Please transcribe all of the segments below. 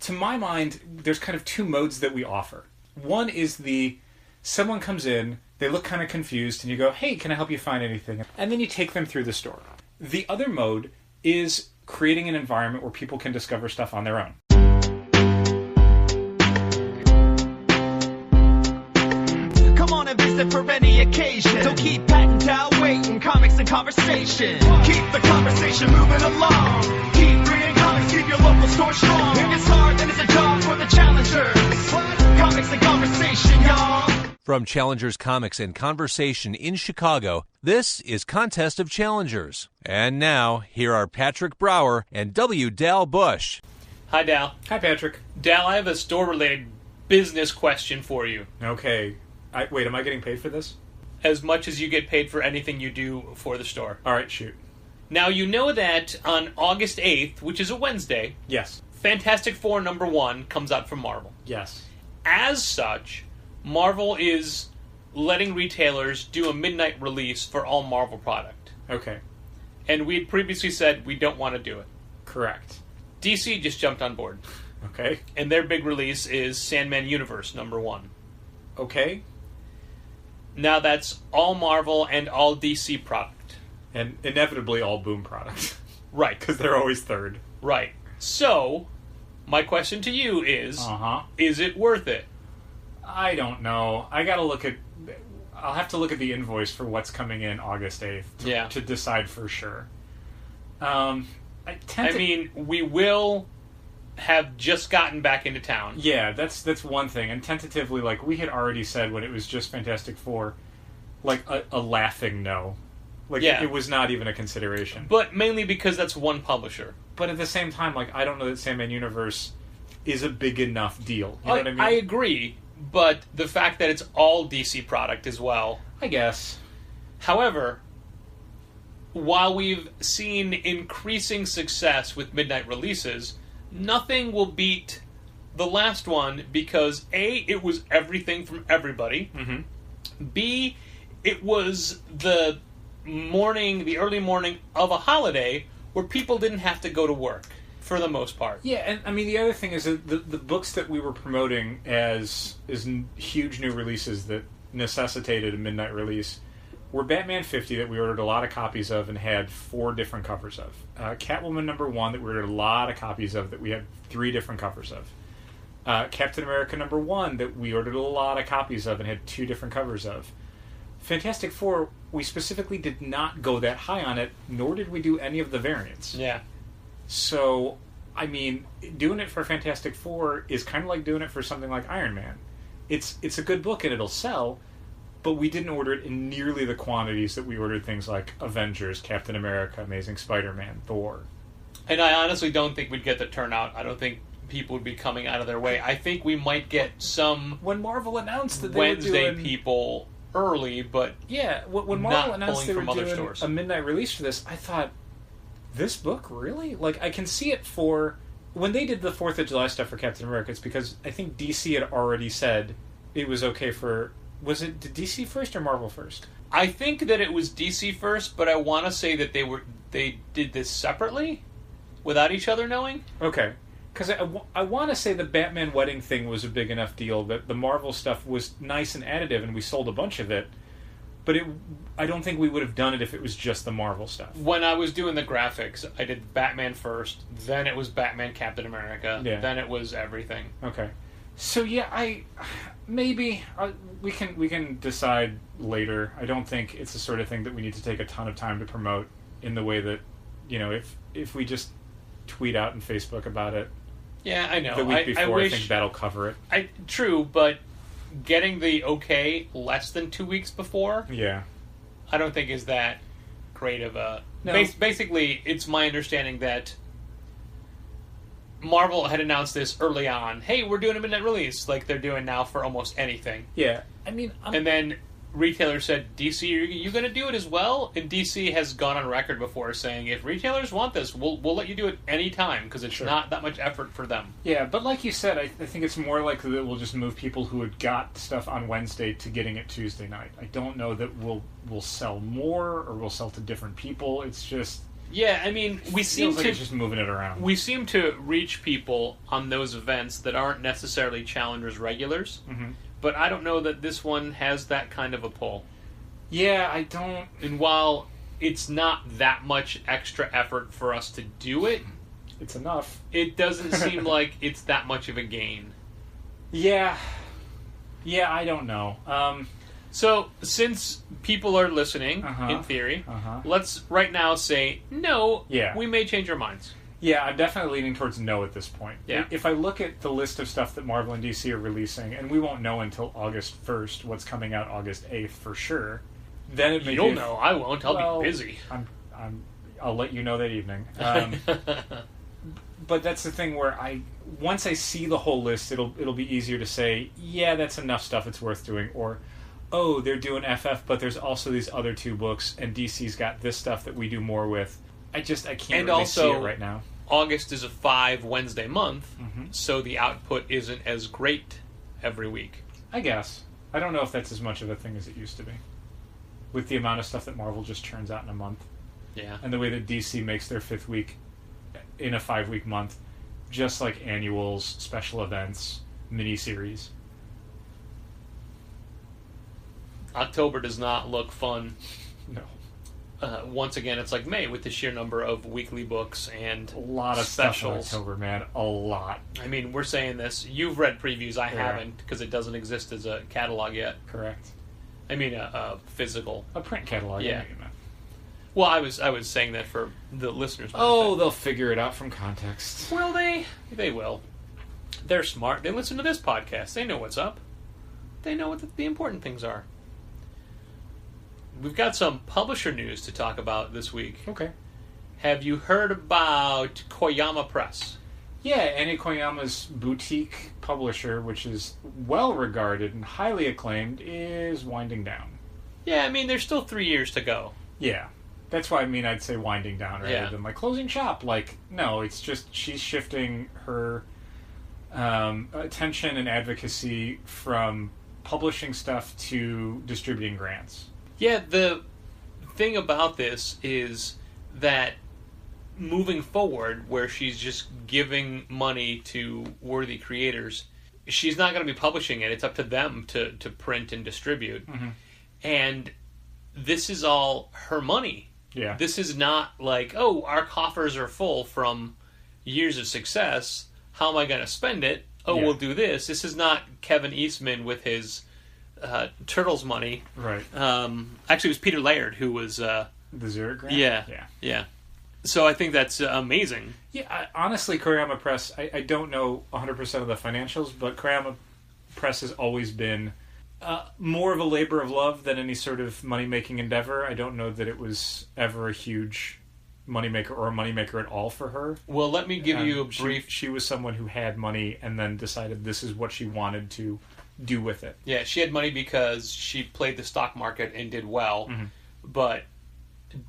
to my mind, there's kind of two modes that we offer. One is someone comes in, they look kind of confused, and you go, hey, can I help you find anything? And then you take them through the store. The other mode is creating an environment where people can discover stuff on their own. Come on and visit for any occasion. Don't keep patting down waiting, comics and conversation. Keep the conversation moving along. Keep reading comics, keep your local store strong. If it's hard, then it's a job for the challengers. Comics and conversation, y'all. From Challengers Comics and Conversation in Chicago, this is Contest of Challengers. And now, here are Patrick Brower and W. Dal Bush. Hi, Dal. Hi, Patrick. Dal, I have a store-related business question for you. Okay. Wait, am I getting paid for this? As much as you get paid for anything you do for the store. All right, shoot. Now, you know that on August 8th, which is a Wednesday, Yes. Fantastic Four #1 comes out from Marvel. Yes. As such, Marvel is letting retailers do a midnight release for all Marvel product. Okay. And we had previously said we don't want to do it. Correct. DC just jumped on board. Okay. And their big release is Sandman Universe #1. Okay. Now that's all Marvel and all DC product. And inevitably all Boom products. Right. Because they're always third. Right. So, my question to you is, Uh-huh. Is it worth it? I don't know. I'll have to look at the invoice for what's coming in August 8th to decide for sure. We will have just gotten back into town. Yeah, that's one thing. And tentatively, like, we had already said when it was just Fantastic Four, like, a laughing no. Like, it was not even a consideration. But mainly because that's one publisher. But at the same time, like, I don't know that Sandman Universe is a big enough deal. You know what I mean? I agree, but the fact that it's all DC product as well. I guess. However, while we've seen increasing success with midnight releases, nothing will beat the last one because A, it was everything from everybody. Mm-hmm. B, it was the early morning of a holiday where people didn't have to go to work for the most part. Yeah, and I mean the other thing is that the books that we were promoting as huge new releases that necessitated a midnight release were Batman 50 that we ordered a lot of copies of and had 4 different covers of. Catwoman #1 that we ordered a lot of copies of that we had 3 different covers of. Captain America #1 that we ordered a lot of copies of and had 2 different covers of. Fantastic Four, we specifically did not go that high on it, nor did we do any of the variants. Yeah. So, I mean, doing it for Fantastic Four is kind of like doing it for something like Iron Man. It's a good book and it'll sell, but we didn't order it in nearly the quantities that we ordered things like Avengers, Captain America, Amazing Spider-Man, Thor. And I honestly don't think we'd get the turnout. I don't think people would be coming out of their way. I think we might get some when Marvel announced that they Wednesday were doing people early, but yeah, when Marvel announced they were doing stores. A midnight release for this, I thought, this book, really? Like, I can see it for... When they did the 4th of July stuff for Captain America, it's because I think DC had already said it was okay for... Did DC first or Marvel first? I think that it was DC first, but I want to say that they did this separately, without each other knowing. Okay. Because I want to say the Batman wedding thing was a big enough deal that the Marvel stuff was nice and additive, and we sold a bunch of it. But I don't think we would have done it if it was just the Marvel stuff. When I was doing the graphics, I did Batman first, then it was Batman Captain America, then it was everything. Okay. So yeah, we can decide later. I don't think it's the sort of thing that we need to take a ton of time to promote in the way that, you know, if we just tweet out on Facebook about it. Yeah, I know. The week before, I think that'll cover it. True, but getting the okay less than 2 weeks before, I don't think is that great of a... No. Basically, it's my understanding that Marvel had announced this early on. Hey, we're doing a midnight release, like they're doing now for almost anything. Yeah, I mean... And then retailers said, DC, are you going to do it as well? And DC has gone on record before saying, if retailers want this, we'll let you do it any time, because it's not that much effort for them. Yeah, but like you said, I think it's more likely that we'll just move people who had got stuff on Wednesday to getting it Tuesday night. I don't know that we'll sell more, or we'll sell to different people. It's just... Yeah, I mean, we seem Feels like to it's just moving it around. we seem to reach people on those events that aren't necessarily Challengers regulars, but I don't know that this one has that kind of a pull. Yeah, I don't... And while it's not that much extra effort for us to do it, It's enough. it doesn't seem like it's that much of a gain. Yeah. Yeah, I don't know. So, since people are listening, in theory, let's right now say, no, Yeah. we may change our minds. Yeah, I'm definitely leaning towards no at this point. Yeah. If I look at the list of stuff that Marvel and DC are releasing, and we won't know until August 1st what's coming out August 8th for sure, then it may You'll be... know. I won't. I'll be busy. I'll let you know that evening. But that's the thing where once I see the whole list, it'll be easier to say, yeah, that's enough stuff, it's worth doing, or, oh, they're doing FF, but there's also these other 2 books, and DC's got this stuff that we do more with. I can't And really also, see it right now. August is a 5 Wednesday month, so the output isn't as great every week. I guess. I don't know if that's as much of a thing as it used to be. With the amount of stuff that Marvel just churns out in a month. Yeah. And the way that DC makes their 5th week in a 5-week month, just like annuals, special events, miniseries. October does not look fun. No. Once again, it's like May with the sheer number of weekly books and A lot of specials. stuff in October, man. A lot. I mean, we're saying this. You've read previews. I Yeah. haven't because it doesn't exist as a catalog yet. Correct. I mean, a physical. A print catalog. Yeah. I know what you meant. Well, I was saying that for the listeners. Oh, they'll figure it out from context. Will they? They will. They're smart. They listen to this podcast. They know what's up. They know what the important things are. We've got some publisher news to talk about this week. Okay. Have you heard about Koyama Press? Yeah, Annie Koyama's boutique publisher, which is well regarded and highly acclaimed, is winding down. Yeah, I mean, there's still 3 years to go. Yeah. That's why I'd say winding down rather Yeah. than like closing shop. Like, no, it's just she's shifting her attention and advocacy from publishing stuff to distributing grants. Yeah, the thing about this is that moving forward, where she's just giving money to worthy creators, she's not going to be publishing it. It's up to them to print and distribute. And this is all her money. Yeah. This is not like, oh, our coffers are full from years of success. How am I going to spend it? Oh, Yeah. we'll do this. This is not Kevin Eastman with his Turtles money. Right. Actually, it was Peter Laird who was... The Zurich grant? Yeah. Yeah. Yeah. So I think that's amazing. Yeah, honestly, Koyama Press, I don't know 100% of the financials, but Koyama Press has always been more of a labor of love than any sort of money-making endeavor. I don't know that it was ever a huge moneymaker or a moneymaker at all for her. Well, let me give you a brief... She was someone who had money and then decided this is what she wanted to do with it. Yeah, she had money because she played the stock market and did well, but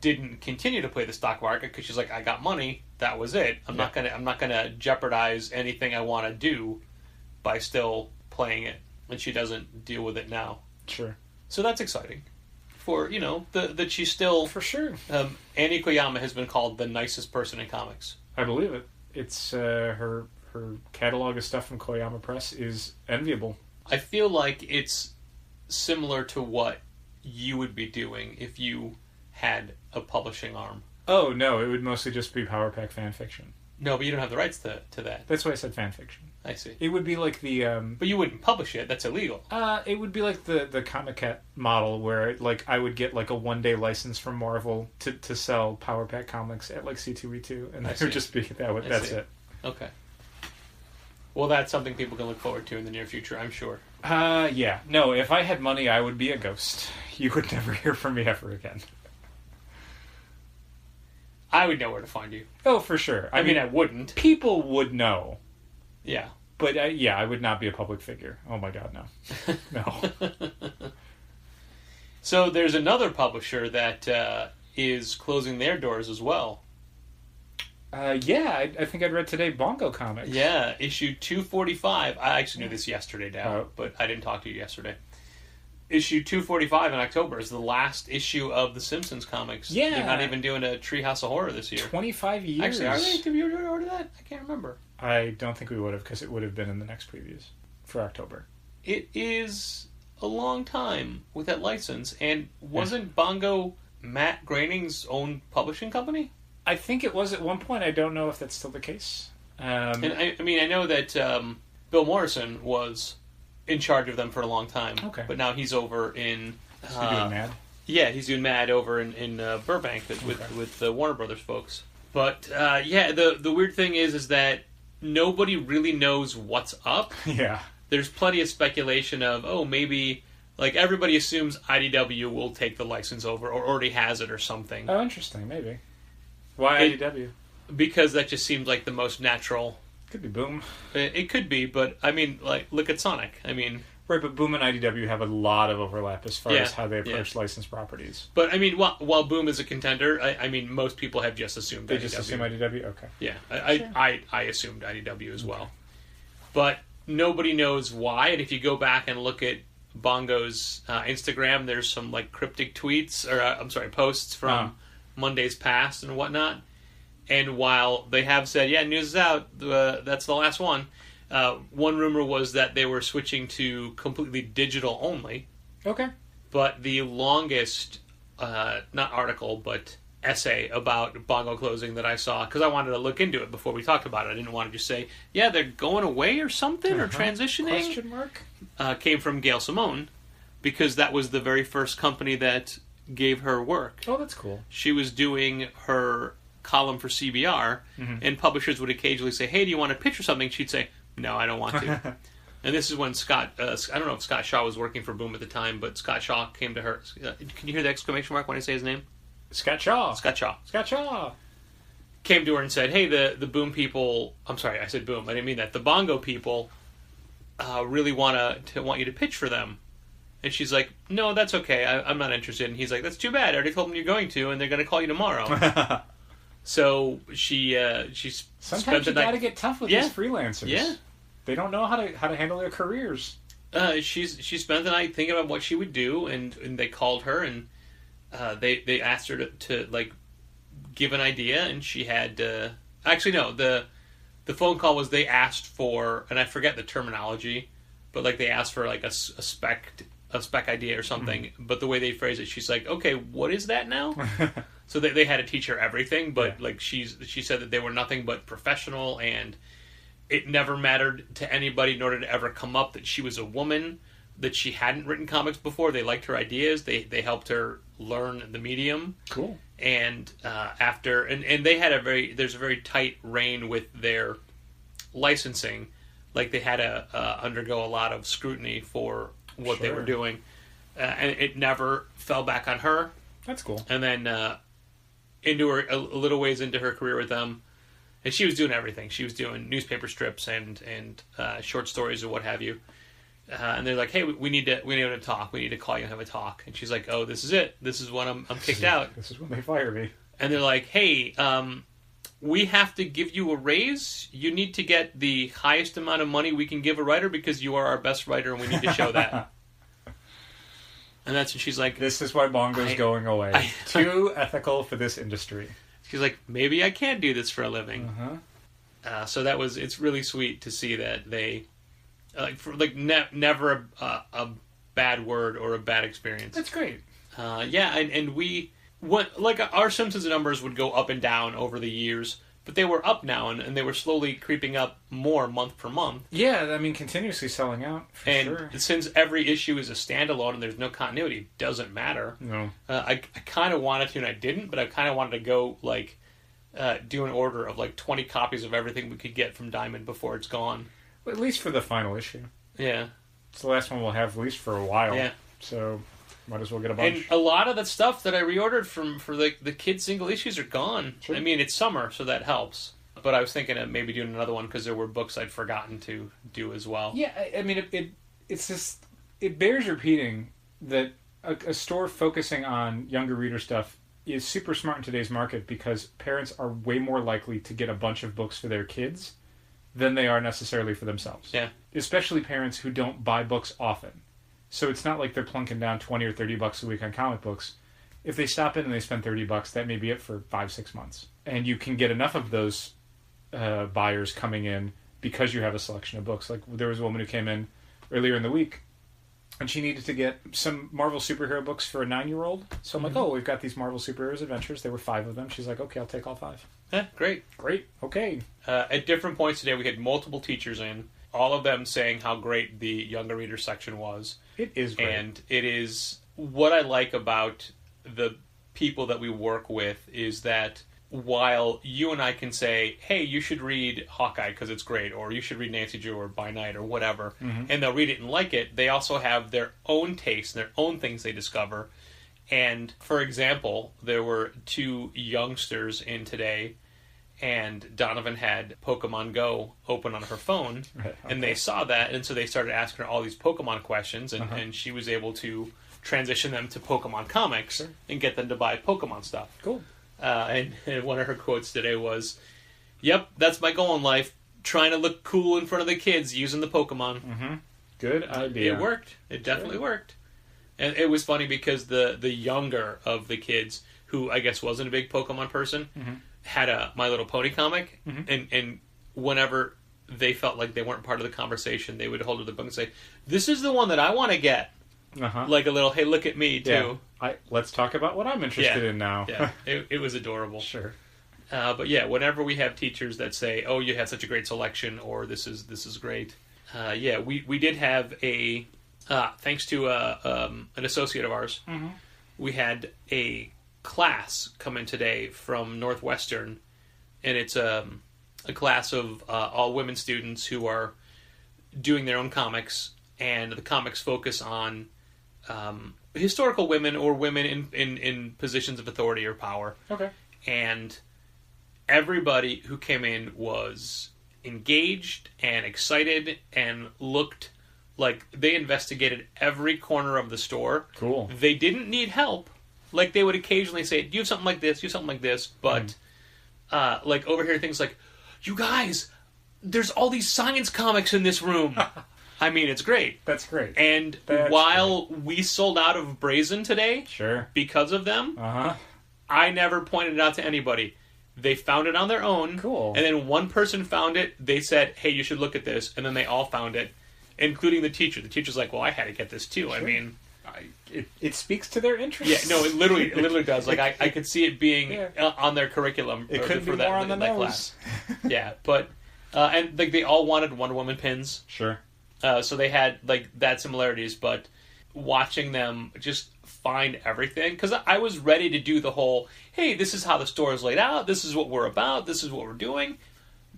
didn't continue to play the stock market because she's like, I got money, that was it. I'm not gonna jeopardize anything I want to do by still playing it, and she doesn't deal with it now. Sure. So that's exciting. For that she's still For sure. Annie Koyama has been called the nicest person in comics. I believe it. It's her catalog of stuff from Koyama Press is enviable. I feel like it's similar to what you would be doing if you had a publishing arm. Oh, no, it would mostly just be Power Pack fan fiction. No, but you don't have the rights to that. That's why I said fan fiction. I see. It would be like the But you wouldn't publish it. That's illegal. it would be like the Comic Cat model where like I would get like a 1-day license from Marvel to sell Power Pack comics at like C2E2 and it would just be that's it. Okay. Well, that's something people can look forward to in the near future, I'm sure. Yeah. No, if I had money, I would be a ghost. You would never hear from me ever again. I would know where to find you. Oh, for sure. I mean, I wouldn't. People would know. Yeah. But, I would not be a public figure. Oh, my God, no. No. So there's another publisher that is closing their doors as well. I think I'd read today Bongo Comics. Yeah, issue 245. I actually knew this yesterday now, but I didn't talk to you yesterday. issue 245 in October is the last issue of the Simpsons comics. Yeah. They're not even doing a Treehouse of Horror this year. 25 years. Actually, are they? Did you order that? I can't remember. I don't think we would have, because it would have been in the next previews for October. It is a long time with that license, and wasn't Bongo Matt Groening's own publishing company? I think it was at one point. I don't know if that's still the case. And I know that Bill Morrison was in charge of them for a long time. Okay. But now he's over in... Is he doing Mad? Yeah, he's doing Mad over in Burbank with the Warner Brothers folks. But, the weird thing is that nobody really knows what's up. Yeah. There's plenty of speculation of, maybe... Like, everybody assumes IDW will take the license over, or already has it or something. Oh, interesting. Maybe. Why IDW? Because that just seems like the most natural... Could be Boom. It could be, but, I mean, like, look at Sonic. I mean... Right, but Boom and IDW have a lot of overlap as far as how they approach licensed properties. But, I mean, while Boom is a contender, I mean, most people have just assumed They IDW. just assume IDW? Okay. Yeah, Sure. I assumed IDW as well. But nobody knows why, and if you go back and look at Bongo's Instagram, there's some, like, cryptic tweets, or, posts from Mondays past and whatnot. And while they have said, news is out, that's the last one, one rumor was that they were switching to completely digital only. Okay. But the longest, not article, but essay about Bongo closing that I saw, because I wanted to look into it before we talked about it. I didn't want to just say, they're going away or something, or transitioning. Question mark? Came from Gail Simone, because that was the very first company that gave her work. Oh, that's cool. She was doing her column for CBR, and publishers would occasionally say, hey, do you want to pitch or something? She'd say, no, I don't want to. And this is when Scott, I don't know if Scott Shaw was working for Boom at the time, but Scott Shaw came to her. Can you hear the exclamation mark when I say his name? Scott Shaw. Scott Shaw. Scott Shaw. Came to her and said, hey, the Boom people, I'm sorry, I said Boom, I didn't mean that. The Bongo people really want you to pitch for them. And she's like, no, that's okay, I'm not interested. And he's like, that's too bad, I already told them you're going to, and they're going to call you tomorrow. So she Sometimes spent the you night. got to get tough with these freelancers. Yeah, they don't know how to handle their careers. She spent the night thinking about what she would do, and they called her and they asked her to like give an idea, and she had actually no, the phone call was they asked for, and I forget the terminology, but like they asked for like a spec idea or something. But the way they phrased it, she's like, okay, what is that now? So they had to teach her everything, but like she said that they were nothing but professional, and it never mattered to anybody, nor did it ever come up that she was a woman, that she hadn't written comics before. They liked her ideas. They helped her learn the medium. Cool. And after and they had there's a very tight rein with their licensing. Like they had to undergo a lot of scrutiny for what they were doing, and it never fell back on her. That's cool. And then into her a little ways into her career with them, and she was doing everything. She was doing newspaper strips and short stories or what have you. And they're like, hey, we need to talk. We need to call you and have a talk. And she's like, oh, this is it. This is when I'm kicked out. This is when they fire me. And they're like, hey, we have to give you a raise. You need to get the highest amount of money we can give a writer because you are our best writer, and we need to show that. And that's when she's like, this is why Bongo's going away. Too ethical for this industry. She's like, maybe I can't do this for a living. So it's really sweet to see that they, never a bad word or a bad experience. That's great. And we, our Simpsons numbers would go up and down over the years, but they were up now, and they were slowly creeping up more month per month. Yeah, I mean, continuously selling out, for sure. And since every issue is a standalone and there's no continuity, it doesn't matter. No. I kind of wanted to, and I didn't, but I kind of wanted to go, do an order of, 20 copies of everything we could get from Diamond before it's gone. Well, at least for the final issue. Yeah. It's the last one we'll have, at least for a while. Yeah. So, might as well get a bunch. And a lot of the stuff that I reordered for the kids' single issues are gone. Sure. I mean, it's summer, so that helps. But I was thinking of maybe doing another one because there were books I'd forgotten to do as well. Yeah, I mean, it's just, it bears repeating that a store focusing on younger reader stuff is super smart in today's market because parents are way more likely to get a bunch of books for their kids than they are necessarily for themselves. Yeah. Especially parents who don't buy books often. So it's not like they're plunking down $20 or $30 a week on comic books. If they stop in and they spend $30, that may be it for 5-6 months. And you can get enough of those buyers coming in because you have a selection of books. Like, there was a woman who came in earlier in the week, and she needed to get some Marvel superhero books for a 9-year-old. So I'm like, oh, we've got these Marvel Superheroes Adventures. There were 5 of them. She's like, okay, I'll take all 5. Yeah, great. Great. Okay. At different points today, we had multiple teachers in, all of them saying how great the younger reader section was. It is great. And it is what I like about the people that we work with is that while you and I can say, hey, you should read Hawkeye because it's great, or you should read Nancy Drew or By Night or whatever, and they'll read it and like it, they also have their own tastes and their own things they discover. And, for example, there were 2 youngsters in today, and Donovan had Pokemon Go open on her phone, and they saw that, and so they started asking her all these Pokemon questions, and she was able to transition them to Pokemon comics and get them to buy Pokemon stuff. Cool. And one of her quotes today was, "Yep, that's my goal in life, trying to look cool in front of the kids using the Pokemon." Good idea. It worked. It definitely worked. And it was funny because the younger of the kids, who I guess wasn't a big Pokemon person, had a My Little Pony comic, and whenever they felt like they weren't part of the conversation, they would hold up the book and say, "This is the one that I want to get." Like a little, "Hey, look at me too." Let's talk about what I'm interested in now. Yeah, it was adorable. Sure. But yeah, whenever we have teachers that say, "Oh, you have such a great selection," or "This is great," we did have a thanks to an associate of ours, we had a class come in today from Northwestern, and it's a class of all women students who are doing their own comics, and the comics focus on historical women or women in positions of authority or power. Okay. And everybody who came in was engaged and excited and looked like they investigated every corner of the store. Cool. They didn't need help. Like, they would occasionally say, "Do you have something like this? Do you have something like this?" But, like, over here, things like, "You guys, there's all these science comics in this room." I mean, it's great. That's great. And while we sold out of Brazen today, because of them, I never pointed it out to anybody. They found it on their own. Cool. And then one person found it. They said, "Hey, you should look at this." And then they all found it, including the teacher. The teacher's like, "Well, I had to get this too." Sure. I mean, it speaks to their interest. Yeah, no, it literally does. Like, I could see it being on their curriculum. It couldn't be more on the nose. Class. Yeah, but and like they all wanted Wonder Woman pins. Sure. So they had like that similarities, but watching them just find everything, because I was ready to do the whole, "Hey, this is how the store is laid out. This is what we're about. This is what we're doing."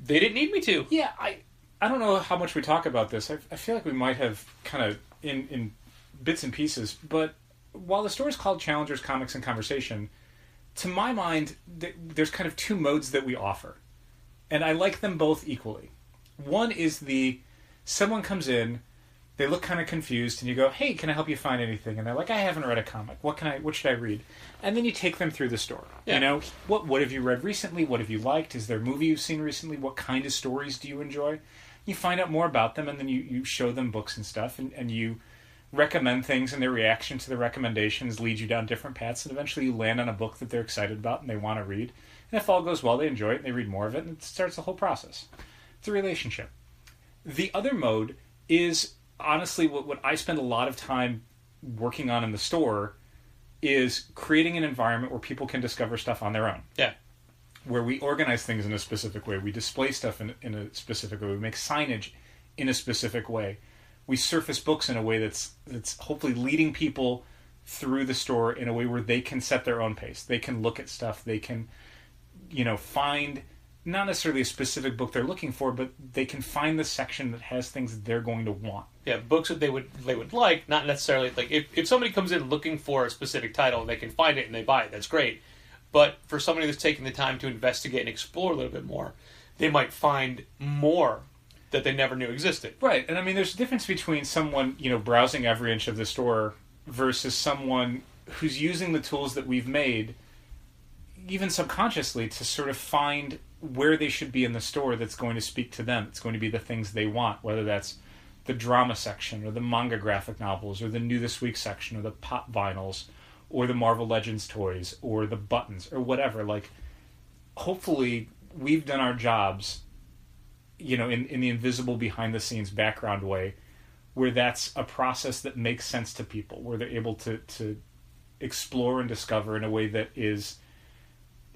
They didn't need me to. Yeah, I don't know how much we talk about this. I feel like we might have kind of in bits and pieces, but while the store is called Challengers Comics and Conversation, to my mind, there's kind of 2 modes that we offer, and I like them both equally. One is someone comes in, they look kind of confused, and you go, "Hey, can I help you find anything?" And they're like, "I haven't read a comic. What should I read?" And then you take them through the store. Yeah. You know, what have you read recently? What have you liked? Is there a movie you've seen recently? What kind of stories do you enjoy? You find out more about them, and then you show them books and stuff, and you recommend things, and their reaction to the recommendations lead you down different paths, and eventually you land on a book that they're excited about and they want to read. And if all goes well, they enjoy it, and they read more of it, and it starts the whole process. It's a relationship. The other mode is, honestly, what I spend a lot of time working on in the store is creating an environment where people can discover stuff on their own. Yeah. Where we organize things in a specific way. We display stuff in a specific way. We make signage in a specific way. We surface books in a way that's hopefully leading people through the store in a way where they can set their own pace. They can look at stuff. They can, find not necessarily a specific book they're looking for, but they can find the section that has things that they're going to want. Yeah, books that they would like, not necessarily like if somebody comes in looking for a specific title and they can find it and they buy it, that's great. But for somebody that's taking the time to investigate and explore a little bit more, they might find more that they never knew existed. Right, and I mean, there's a difference between someone, browsing every inch of the store versus someone who's using the tools that we've made, even subconsciously, to sort of find where they should be in the store that's going to speak to them. It's going to be the things they want, whether that's the drama section, or the manga graphic novels, or the new this week section, or the pop vinyls, or the Marvel Legends toys, or the buttons, or whatever. Like, hopefully we've done our jobs, in the invisible behind the scenes background way, where that's a process that makes sense to people, where they're able to explore and discover in a way that is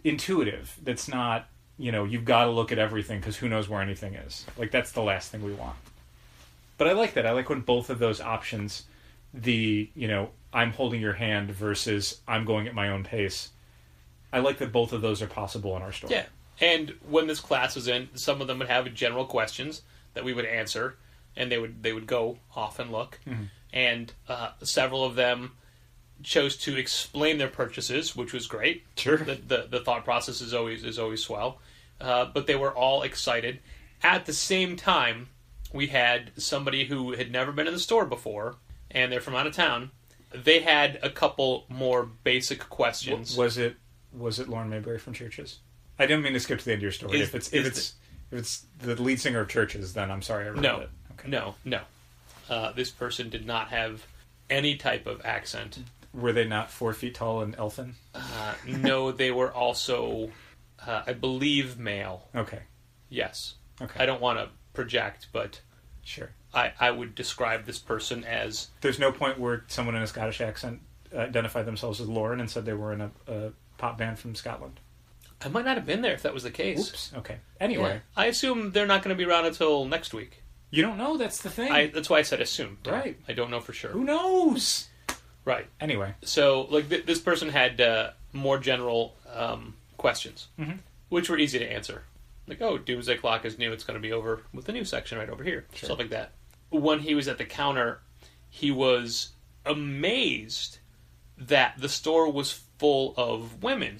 intuitive. That's not, you've got to look at everything because who knows where anything is. Like, that's the last thing we want. But I like that. I like when both of those options, I'm holding your hand versus I'm going at my own pace. I like that both of those are possible in our story. Yeah. And when this class was in, some of them would have general questions that we would answer, and they would go off and look. Mm-hmm. And several of them chose to explain their purchases, which was great. Sure. The thought process is always swell. But they were all excited. At the same time, we had somebody who had never been in the store before, and they're from out of town. They had a couple more basic questions. Was it Lauren Mayberry from Churches? I didn't mean to skip to the end of your story. If it's the lead singer of Churches, then I'm sorry I ruined it. Okay. No. This person did not have any type of accent. Were they not 4 feet tall and elfin? No, they were also, I believe, male. Okay. Yes. Okay. I don't want to project, but sure. I would describe this person as... There's no point where someone in a Scottish accent identified themselves as Lauren and said they were in a pop band from Scotland. I might not have been there if that was the case. Oops. Okay. Anyway. Yeah. I assume they're not going to be around until next week. You don't know. That's the thing. That's why I said assume. Right. I don't know for sure. Who knows? Right. Anyway. So, like, this person had more general questions, mm-hmm. which were easy to answer. Like, oh, Doomsday Clock is new. It's going to be over with the new section right over here. Sure. Stuff like that. When he was at the counter, he was amazed that the store was full of women.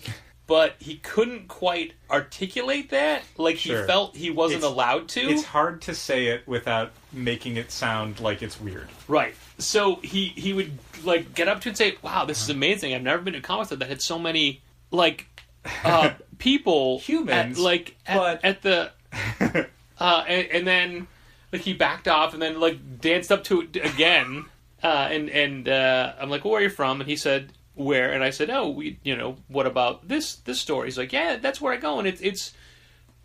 But he couldn't quite articulate that. Like, sure. He felt he wasn't allowed to. It's hard to say it without making it sound like it's weird. Right. So he would, like, get up to and say, wow, this is amazing. I've never been to a comic store that had so many, like, people. Humans. At the... and then, like, he backed off and then, like, danced up to it again. And I'm like, well, where are you from? And he said... Where? And I said, oh, what about this store? He's like, yeah, that's where I go, and it's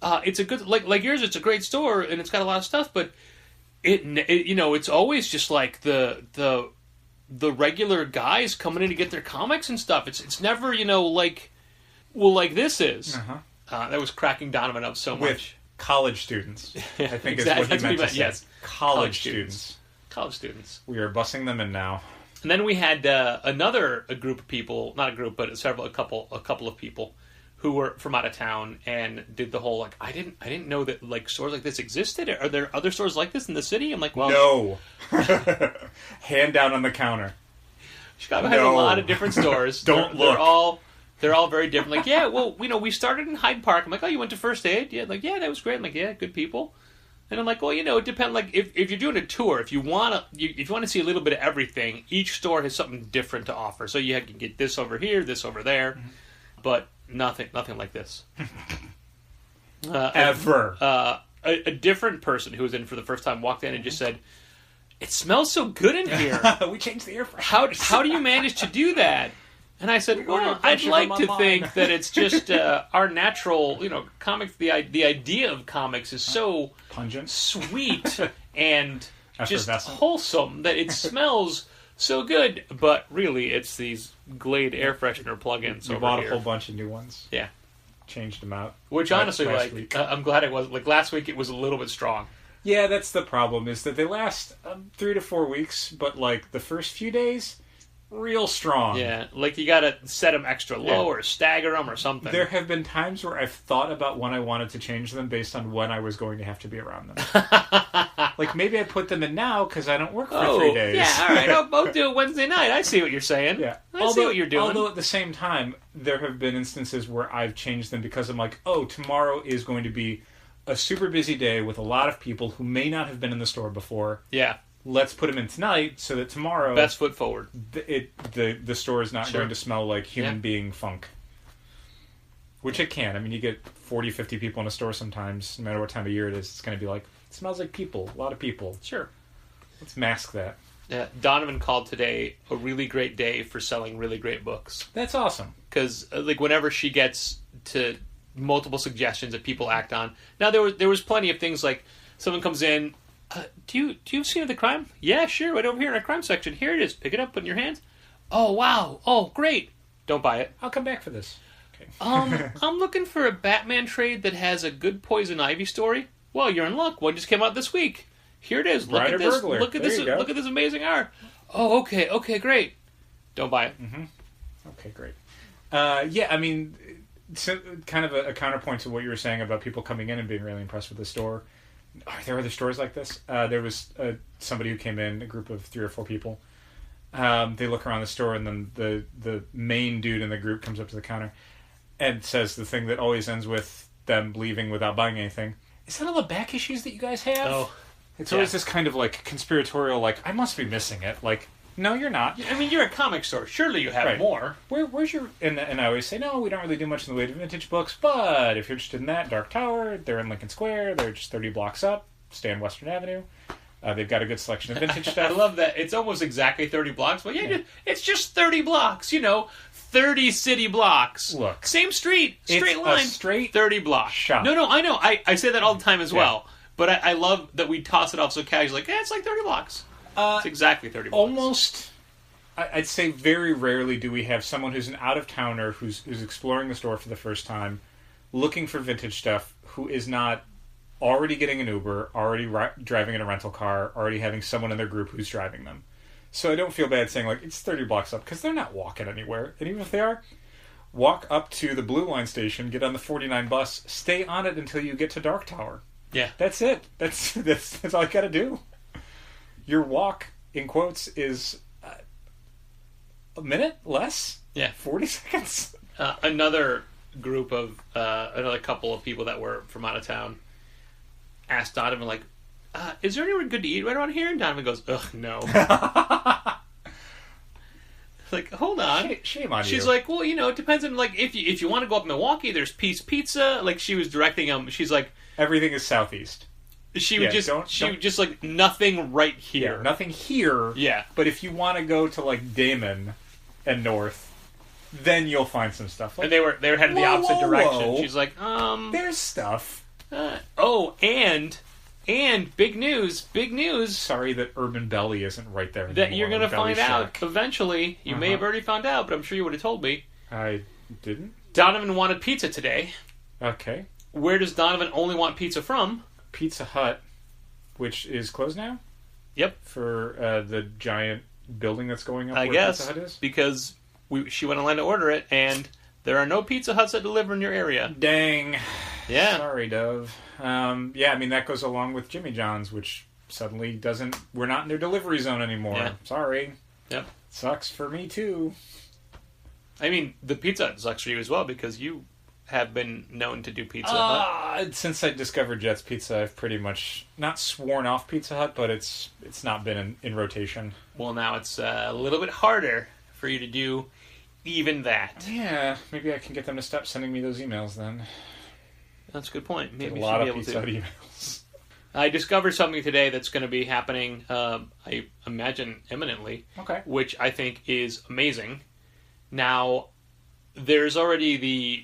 a good, like yours, it's a great store, and it's got a lot of stuff, but it's always just like the regular guys coming in to get their comics and stuff. It's never, like this is. Uh-huh. That was cracking Donovan up so much. With college students, I think exactly. is what he meant to say. Yes, college students. College students. We are bussing them in now. And then we had a group of people, not a group, but a couple of people who were from out of town and did the whole, like, I didn't know that, like, stores like this existed. Are there other stores like this in the city? I'm like, well, no. Hand down on the counter. Chicago has a lot of different stores. Don't look. They're all very different. Like, yeah, well, we started in Hyde Park. I'm like, oh, you went to First Aid? Yeah, like, yeah, that was great. I'm like, yeah, good people. And I'm like, well, it depends. Like, if you're doing a tour, if you want to see a little bit of everything, each store has something different to offer. So you can get this over here, this over there, mm-hmm. but nothing like this. Ever. A different person who was in for the first time walked in and just said, "It smells so good in here. We changed the air fresheners. How do you manage to do that?" And I said, well, I'd like to think that it's just our natural, comics, the idea of comics is so pungent, sweet, and just wholesome that it smells so good. But really, it's these Glade air freshener plugins. You bought a whole bunch of new ones. Yeah. Changed them out. Which honestly, I'm glad it was. Like, last week it was a little bit strong. Yeah, that's the problem, is that they last 3 to 4 weeks, but, like, the first few days... real strong. Yeah, like you gotta set them extra low or stagger them or something. There have been times where I've thought about when I wanted to change them based on when I was going to have to be around them. Like, maybe I put them in now because I don't work for 3 days. Yeah, all right, I'll do it Wednesday night. I see what you're saying. Yeah. I see what you're doing. Although at the same time, there have been instances where I've changed them because I'm like, oh, tomorrow is going to be a super busy day with a lot of people who may not have been in the store before. Yeah. Let's put them in tonight so that tomorrow... best foot forward. The store is not going to smell like human being funk. Which it can. I mean, you get 40, 50 people in a store sometimes, no matter what time of year it is, it's going to be like, it smells like people. A lot of people. Sure. Let's mask that. Donovan called today a really great day for selling really great books. That's awesome. Because like whenever she gets to multiple suggestions that people act on. Now there was plenty of things like someone comes in, do you see the crime? Yeah, sure, right over here in our crime section. Here it is. Pick it up, put it in your hands. Oh wow, oh great. Don't buy it. I'll come back for this. Okay. I'm looking for a Batman trade that has a good Poison Ivy story. Well, you're in luck. One just came out this week. Here it is. Look Rider at this. Burglar. Look at There this. you go. Look at this amazing art. Oh, okay, great. Don't buy it. Okay, great. Yeah, I mean, so, kind of a counterpoint to what you were saying about people coming in and being really impressed with the store. Are there other stores like this? There was somebody who came in, a group of 3 or 4 people. They look around the store, and then the main dude in the group comes up to the counter and says the thing that always ends with them leaving without buying anything. Is that all the back issues that you guys have? Oh. It's always this kind of, like, conspiratorial, like, I must be missing it. Like, no, you're not. I mean, you're a comic store. Surely you have Right. more. Where's your... And I always say, no, we don't really do much in the way of vintage books, but if you're interested in that, Dark Tower, they're in Lincoln Square, they're just 30 blocks up, stay on Western Avenue. They've got a good selection of vintage I stuff. love that. It's almost exactly 30 blocks. But yeah, it's just 30 blocks, 30 city blocks. Look. Same street. Straight It's a line. straight 30 blocks. shot. No, I know. I say that all the time as well. But I love that we toss it off so casually. Like, it's like 30 blocks. It's exactly 30 blocks. Almost... I'd say very rarely do we have someone who's an out-of-towner who's exploring the store for the first time, looking for vintage stuff, who is not already getting an Uber, already driving in a rental car, already having someone in their group who's driving them. So I don't feel bad saying, like, it's 30 blocks up, because they're not walking anywhere. And even if they are, walk up to the Blue Line station, get on the 49 bus, stay on it until you get to Dark Tower. Yeah. That's it. That's all you got to do. Your walk, in quotes, is... a minute? Less? Yeah. 40 seconds? Another group of, another couple of people that were from out of town asked Donovan, like, is there anywhere good to eat right around here? And Donovan goes, ugh, no. Like, hold on. Shame on you. She's like, well, it depends on, like, if you want to go up Milwaukee, there's Peace Pizza. Like, she was directing him. She's like... Everything is southeast. She would just like, nothing right here. Yeah, nothing here. Yeah. But if you want to go to, like, Damon and north, then you'll find some stuff. Like, And they were headed the opposite direction. whoa. She's like, There's stuff. And big news. Sorry that Urban Belly isn't right there That anymore. you're going to Belly find out Shack. eventually. You may have already found out, but I'm sure you would have told me. I didn't? Donovan wanted pizza today. Okay. Where does Donovan only want pizza from? Pizza Hut, which is closed now? Yep. For the giant building that's going up I where guess. Pizza Hut is? Because she went online to order it, and there are no Pizza Huts that deliver in your area. Dang. Yeah. Sorry, Dove. Yeah, I mean, that goes along with Jimmy John's, which suddenly doesn't... We're not in their delivery zone anymore. Yeah. Sorry. Yep. Sucks for me, too. I mean, the Pizza Hut sucks for you as well, because you have been known to do Pizza Hut. Since I discovered Jet's Pizza, I've pretty much not sworn off Pizza Hut, but it's not been in rotation. Well, now it's a little bit harder for you to do even that. Yeah, maybe I can get them to stop sending me those emails then. That's a good point. Get Maybe a you lot should of be Pizza able Hut to. emails. I discovered something today that's going to be happening, I imagine, imminently, Okay. which I think is amazing. Now, there's already the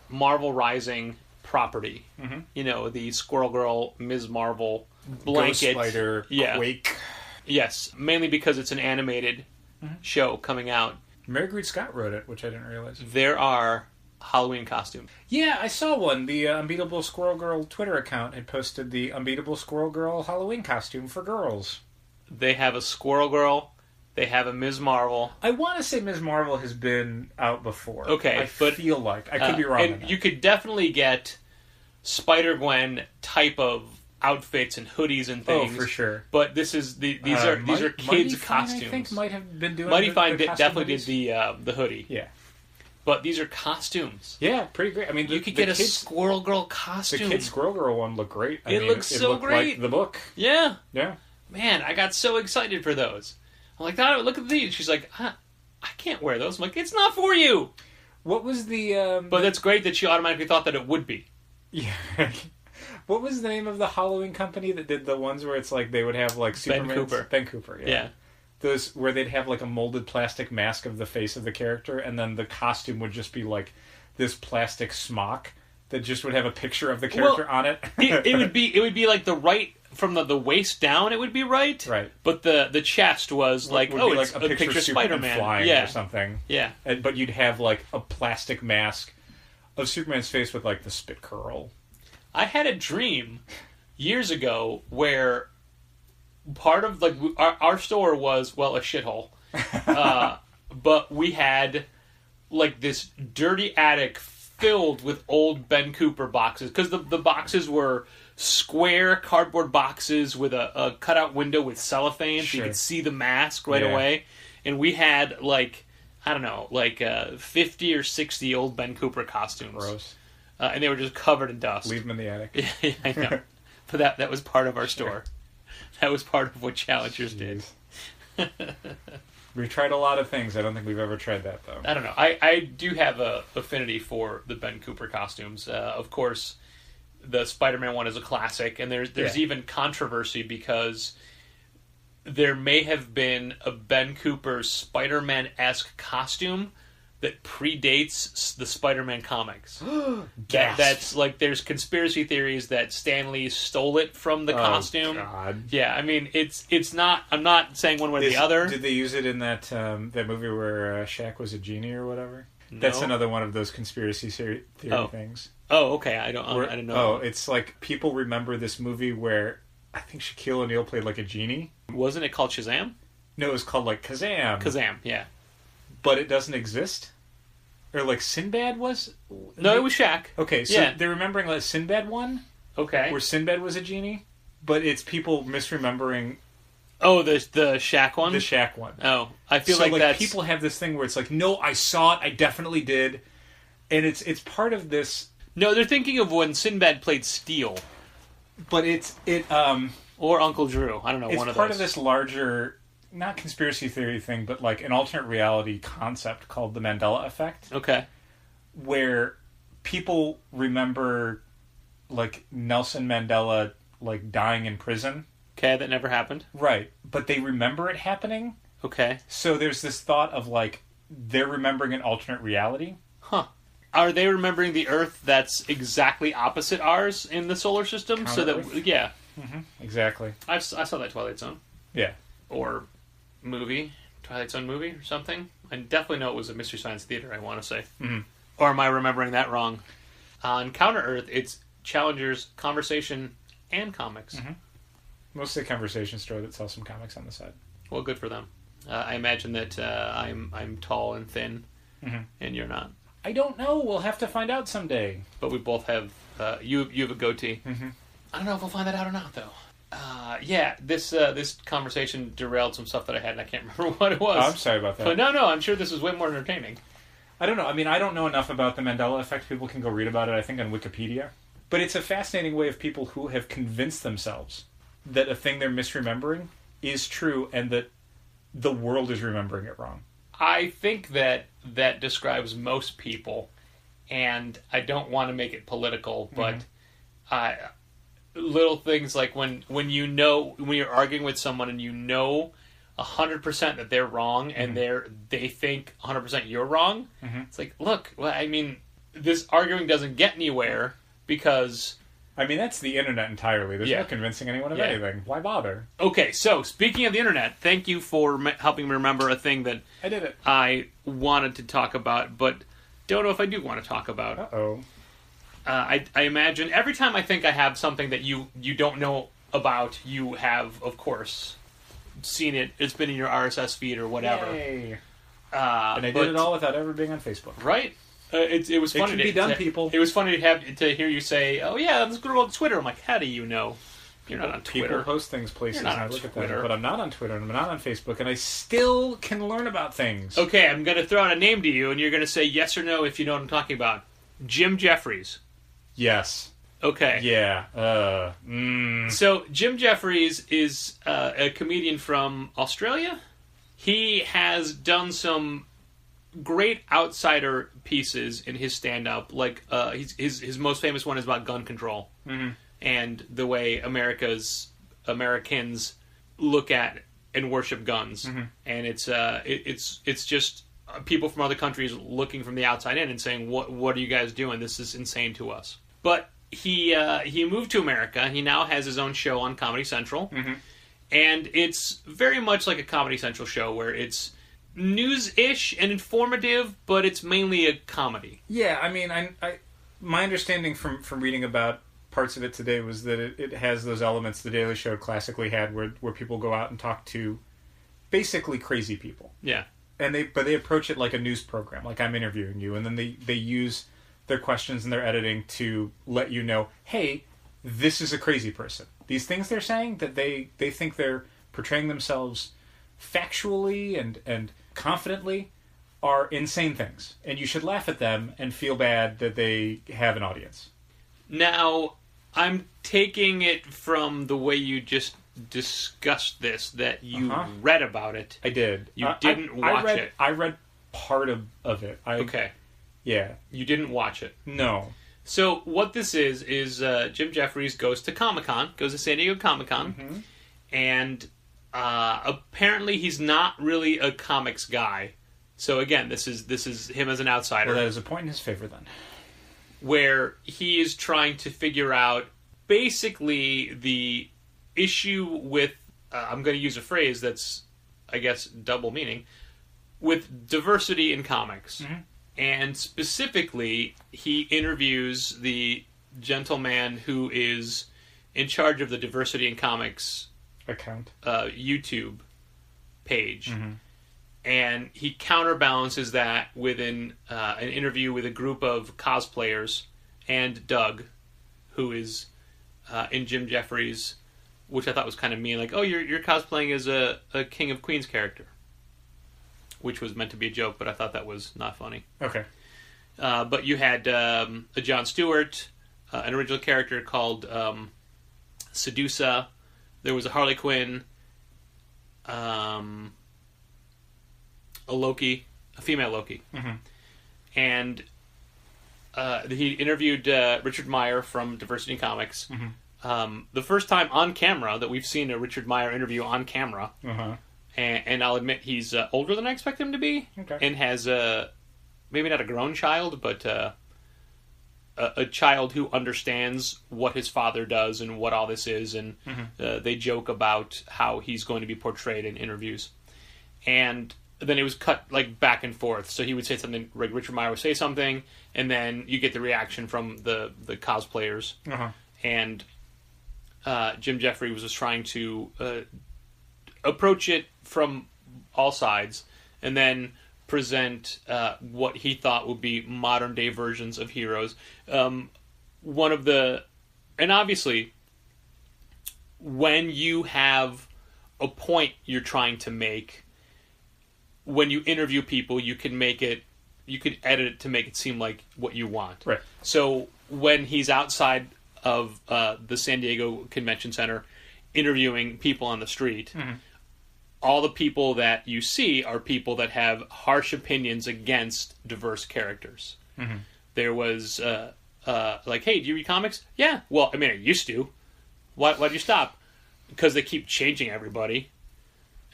Marvel Rising property. Mm-hmm. The Squirrel Girl, Ms. Marvel blanket. Ghost Spider, Yeah. Quake. Yes, mainly because it's an animated show coming out. Mary Greet Scott wrote it, which I didn't realize. There are Halloween costumes. Yeah, I saw one. The Unbeatable Squirrel Girl Twitter account had posted the Unbeatable Squirrel Girl Halloween costume for girls. They have a Squirrel Girl. They have a Ms. Marvel. I want to say Ms. Marvel has been out before. Okay, I but feel like. I could be wrong on And that. you could definitely get Spider-Gwen type of outfits and hoodies and Oh, things. for sure. But this is these are Mighty kids' Fine, costumes. I think might have been doing Mighty the Fine costume definitely hoodies. did the hoodie. Yeah. But these are costumes. Yeah, pretty great. I mean, You could get a Squirrel Girl costume. The Kid Squirrel Girl one looked great. I It mean, looks so looked great. like the book. Yeah. Yeah. Man, I got so excited for those. I'm like, "Donna, look at these." She's like, I can't wear those. I'm like, it's not for you. What was the... But that's great that she automatically thought that it would be. Yeah. What was the name of the Halloween company that did the ones where it's like they would have like Superman? Cooper. Ben Cooper, yeah. Yeah. Those where they'd have like a molded plastic mask of the face of the character, and then the costume would just be like this plastic smock that just would have a picture of the character on it. it would be like from the waist down. It would be right. Right. But the chest was like would be it's like a picture of Spider-Man flying yeah. or something. Yeah. But you'd have like a plastic mask of Superman's face with like the spit curl. I had a dream years ago where part of like our store was a shithole, but we had like this dirty attic filled with old Ben Cooper boxes because the boxes were square cardboard boxes with a cutout window with cellophane so you could see the mask right away, and we had like I don't know 50 or 60 old Ben Cooper costumes. Gross. And they were just covered in dust. Leave them in the attic. Yeah, I know. But that was part of our store. That was part of what Challengers did. We've tried a lot of things. I don't think we've ever tried that, though. I don't know. I do have a affinity for the Ben Cooper costumes. Of course, the Spider-Man one is a classic, and there's even controversy because there may have been a Ben Cooper Spider-Man-esque costume that predates the Spider-Man comics. That's like there's conspiracy theories that Stan Lee stole it from the costume. God. Yeah, I mean it's not. I'm not saying one way or the other. Did they use it in that movie where Shaq was a genie or whatever? No. That's another one of those conspiracy theory things. Oh, okay. I didn't know. Oh, it's like people remember this movie where I think Shaquille O'Neal played like a genie. Wasn't it called Shazam? No, it was called like Kazam. Kazam, yeah. But it doesn't exist? Or like Sinbad was? No, it was Shaq. Okay, so they're remembering like Sinbad one? Okay. Where Sinbad was a genie? But it's people misremembering... Oh, the Shaq one? The Shaq one. Oh, I feel so, like that's... people have this thing where it's like, no, I saw it, I definitely did. And it's part of this... No, they're thinking of when Sinbad played Steel. But or Uncle Drew. I don't know, one of those. It's part of this larger... not conspiracy theory thing, but like an alternate reality concept called the Mandela effect. Okay. Where people remember like Nelson Mandela like dying in prison. Okay, that never happened. Right. But they remember it happening. Okay. So there's this thought of like they're remembering an alternate reality. Huh. Are they remembering the Earth that's exactly opposite ours in the solar system? So that yeah. Mm-hmm. Exactly. I saw that Twilight Zone. Yeah. Or Twilight Zone movie or something. I definitely know it was a Mystery Science Theater, I want to say. Mm-hmm. Or am I remembering that wrong? On Counter Earth, it's Challengers, Conversation, and Comics. Mm-hmm. Mostly a conversation store that sells some comics on the side. Well, good for them. I imagine that I'm tall and thin, and you're not. I don't know. We'll have to find out someday. But we both have... you have a goatee. Mm-hmm. I don't know if we'll find that out or not, though. This conversation derailed some stuff that I had, and I can't remember what it was. Oh, I'm sorry about that. But no, I'm sure this was way more entertaining. I don't know. I mean, I don't know enough about the Mandela effect. People can go read about it, I think, on Wikipedia. But it's a fascinating way of people who have convinced themselves that a thing they're misremembering is true and that the world is remembering it wrong. I think that describes most people, and I don't want to make it political, but little things like when you're arguing with someone and you know 100% that they're wrong and they think 100% you're wrong. It's like, look, well, I mean, this arguing doesn't get anywhere because... I mean, that's the internet entirely. There's no convincing anyone of anything. Why bother? Okay, so speaking of the internet, thank you for helping me remember a thing that I did it. I wanted to talk about, but don't know if I do want to talk about. Uh-oh. I imagine every time I think I have something that you don't know about, you have, of course, seen it. It's been in your RSS feed or whatever. Yay. And I did it all without ever being on Facebook. Right. It was funny. It can be done, people. It was funny to hear you say, "Oh yeah, let's go to Twitter." I'm like, how do you know? You're not on Twitter. People post things places, You're not and I on look Twitter. at that. But I'm not on Twitter, and I'm not on Facebook, and I still can learn about things. Okay, I'm going to throw out a name to you, and you're going to say yes or no if you know what I'm talking about. Jim Jeffries. Yes. Okay. Yeah. So Jim Jeffries is a comedian from Australia. He has done some great outsider pieces in his stand-up. Like his most famous one is about gun control. Mm-hmm. and the way Americans look at and worship guns, and it's just people from other countries looking from the outside in and saying, "What are you guys doing? This is insane to us." But he moved to America. He now has his own show on Comedy Central, and it's very much like a Comedy Central show where it's news-ish and informative, but it's mainly a comedy. Yeah, I mean, my understanding from reading about parts of it today was that it has those elements The Daily Show classically had, where people go out and talk to basically crazy people. Yeah. And they approach it like a news program, like I'm interviewing you, and then they use their questions and their editing to let you know, hey, this is a crazy person. These things they're saying that they think they're portraying themselves factually and confidently are insane things, and you should laugh at them and feel bad that they have an audience. Now, I'm taking it from the way you just discussed this, that you read about it. I did. You didn't watch it. I read part of it. Okay. Yeah. You didn't watch it. No. So what this is Jim Jefferies goes to Comic-Con, goes to San Diego Comic-Con, and apparently he's not really a comics guy. So again, this is him as an outsider. Well, that is a point in his favor then. Where he is trying to figure out basically the issue with, I'm going to use a phrase that's, I guess, double meaning, with diversity in comics. And specifically, he interviews the gentleman who is in charge of the Diversity in Comics account, YouTube page. And he counterbalances that with an interview with a group of cosplayers and Doug, who is in Jim Jefferies, which I thought was kind of mean, like, oh, you're cosplaying as a King of Queens character, which was meant to be a joke, but I thought that was not funny. Okay. But you had a Jon Stewart, an original character called Sedusa. There was a Harley Quinn, a Loki, a female Loki. And he interviewed Richard Meyer from Diversity in Comics. The first time on camera that we've seen a Richard Meyer interview on camera. And I'll admit he's older than I expect him to be. Okay. And has maybe not a grown child, but a child who understands what his father does and what all this is. And they joke about how he's going to be portrayed in interviews. And then it was cut like back and forth. So he would say something, like Richard Meyer would say something, and then you get the reaction from the cosplayers. And Jim Jefferies was trying to approach it from all sides, and then present what he thought would be modern day versions of heroes. And obviously, when you have a point you're trying to make, when you interview people, you can edit it to make it seem like what you want. Right. So when he's outside of the San Diego Convention Center interviewing people on the street, all the people that you see are people that have harsh opinions against diverse characters. There was like, hey, do you read comics? Yeah. Well, I mean, I used to. Why'd you stop? Because they keep changing everybody.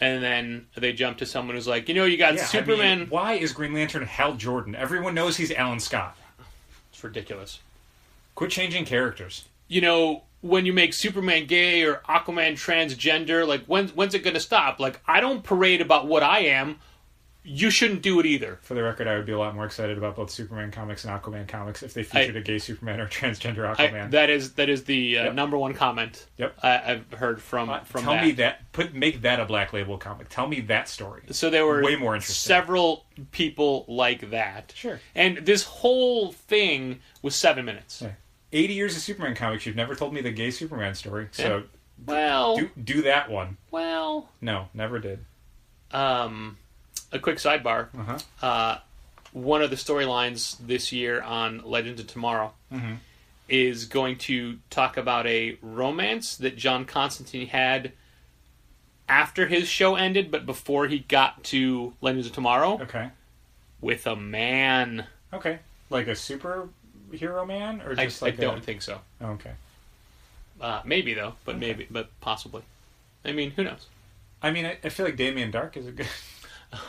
And then they jump to someone who's like, you got Superman. I mean, why is Green Lantern Hal Jordan? Everyone knows he's Alan Scott. It's ridiculous. Quit changing characters. When you make Superman gay or Aquaman transgender, like, when's it going to stop? Like, I don't parade about what I am. You shouldn't do it either. For the record, I would be a lot more excited about both Superman comics and Aquaman comics if they featured a gay Superman or transgender Aquaman. That is the number one comment I've heard from tell me that. Make that a Black Label comic. Tell me that story. So there were way more interesting. Several people like that. Sure. And this whole thing was 7 minutes. Yeah. 80 years of Superman comics, you've never told me the gay Superman story. So do that one. Well, no, never did. A quick sidebar. One of the storylines this year on Legends of Tomorrow is going to talk about a romance that John Constantine had after his show ended, but before he got to Legends of Tomorrow. Okay. With a man. Okay. Like a superhero man? Or just I don't think so. Okay. Maybe though, but possibly. I mean, who knows? I mean, I feel like Damien Dark is a good.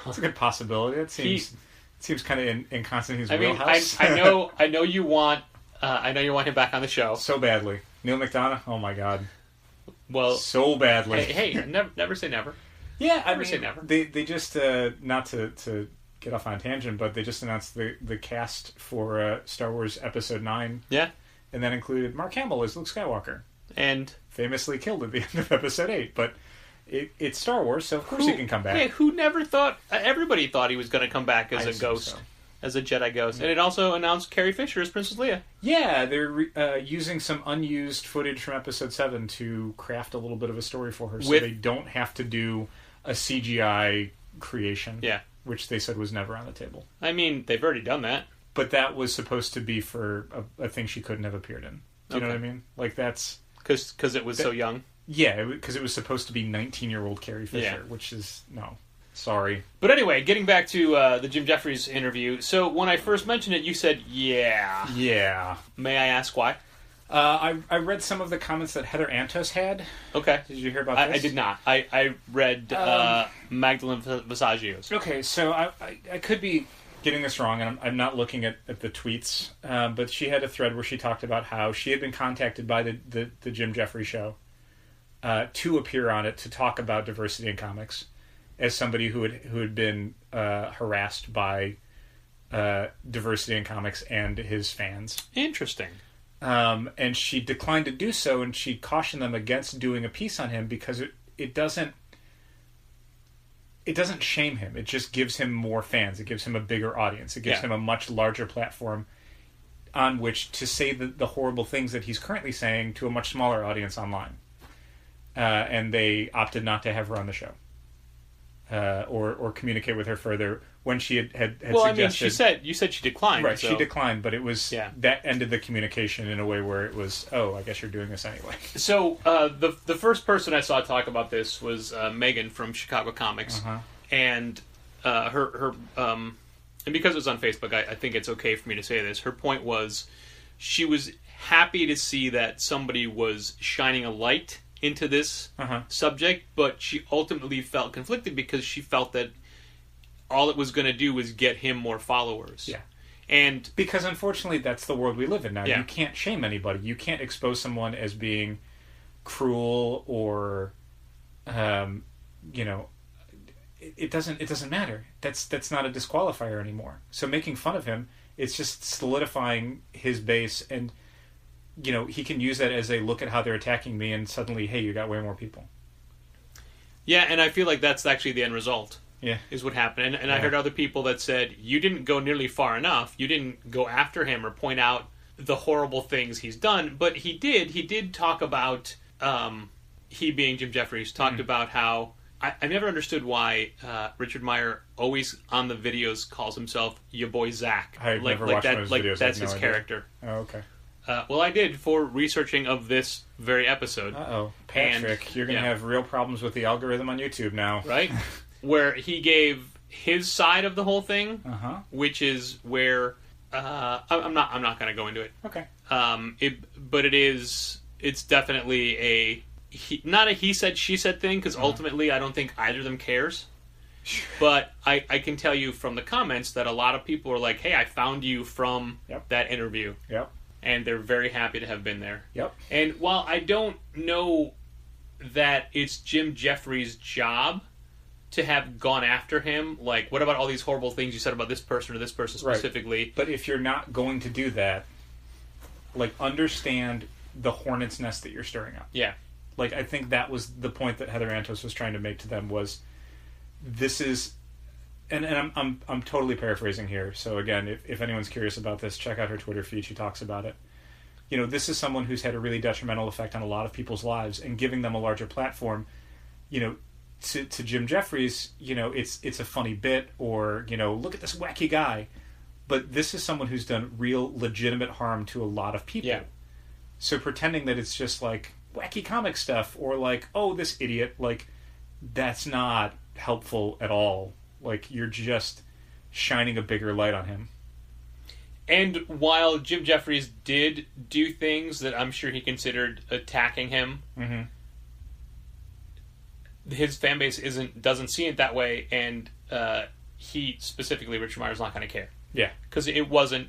It's a good possibility. It seems kind of in Constantine's wheelhouse. I know you want him back on the show so badly. Neil McDonough. Oh my God. Well, so badly. Hey, never say never. Yeah, never say never. They just not to get off on a tangent, but they just announced the cast for Star Wars Episode 9. Yeah, and that included Mark Hamill as Luke Skywalker, and famously killed at the end of Episode 8. But it's Star Wars, so of course he can come back. Yeah, who never thought? Everybody thought he was going to come back as a ghost. As a Jedi ghost. And it also announced Carrie Fisher as Princess Leia. Yeah, they're using some unused footage from Episode 7 to craft a little bit of a story for her, so they don't have to do a CGI creation. Yeah. Which they said was never on the table. I mean, they've already done that. But that was supposed to be for a thing she couldn't have appeared in. Do you know what I mean? Like, that's... Because it was so young? Yeah, because it was supposed to be 19-year-old Carrie Fisher, which is... No. Sorry. But anyway, getting back to the Jim Jeffries interview. So when I first mentioned it, you said, yeah. Yeah. May I ask why? I read some of the comments that Heather Antos had. Okay. Did you hear about this? I did not. I read Magdalene Visaggio's. Okay, so I could be getting this wrong, and I'm not looking at the tweets, but she had a thread where she talked about how she had been contacted by the Jim Jeffries show to appear on it to talk about diversity in comics, as somebody who had been harassed by diversity in comics and his fans. Interesting. And she declined to do so, and she cautioned them against doing a piece on him because it doesn't shame him. It just gives him more fans. It gives him a bigger audience. It gives him a much larger platform on which to say the horrible things that he's currently saying to a much smaller audience online. And they opted not to have her on the show. Or communicate with her further when she had well, suggested... I mean, you said she declined. Right, so. she declined, but it was... That ended the communication in a way where it was, oh, I guess you're doing this anyway. So, the first person I saw talk about this was Megan from Chicago Comics. Uh-huh. And her and because it was on Facebook, I think it's okay for me to say this. Her point was she was happy to see that somebody was shining a light into this subject, but she ultimately felt conflicted because she felt that all it was going to do was get him more followers. Yeah. And because unfortunately that's the world we live in now. Yeah. You can't shame anybody. You can't expose someone as being cruel or it doesn't matter. That's not a disqualifier anymore. So making fun of him, it's just solidifying his base, and he can use that as a look at how they're attacking me, and suddenly, hey, you got way more people. Yeah, and I feel like that's actually the end result. Yeah. Is what happened. And I heard other people that said, you didn't go nearly far enough. You didn't go after him or point out the horrible things he's done. But he did. He did talk about, he being Jim Jeffries, talked about how, I never understood why Richard Meyer always on the videos calls himself your boy Zach. I've never watched one of his videos. That's his character. Oh, okay. Well, I did for researching of this very episode. Uh-oh. Patrick, you're going to have real problems with the algorithm on YouTube now. Right? Where he gave his side of the whole thing, which is where I'm not going to go into it. Okay. It's definitely not a he said she said thing, because ultimately I don't think either of them cares. But I can tell you from the comments that a lot of people are like, "Hey, I found you from that interview." Yep. And they're very happy to have been there. Yep. And while I don't know that it's Jim Jeffries' job to have gone after him, like, what about all these horrible things you said about this person or this person specifically? Right. But if you're not going to do that, like, understand the hornet's nest that you're stirring up. Yeah. Like, I think that was the point that Heather Antos was trying to make to them was, this is, and I'm totally paraphrasing here. So again, if anyone's curious about this, check out her Twitter feed. She talks about it. This is someone who's had a really detrimental effect on a lot of people's lives, and giving them a larger platform, to Jim Jeffries, it's a funny bit, or, look at this wacky guy. But this is someone who's done real, legitimate harm to a lot of people. Yeah. So pretending that it's just like wacky comic stuff, or like, oh, this idiot, like, that's not helpful at all. Like, you're just shining a bigger light on him. And while Jim Jeffries did do things that I'm sure he considered attacking him, his fan base doesn't see it that way, and he specifically, Richard Meyer's not going to care. Yeah, because again,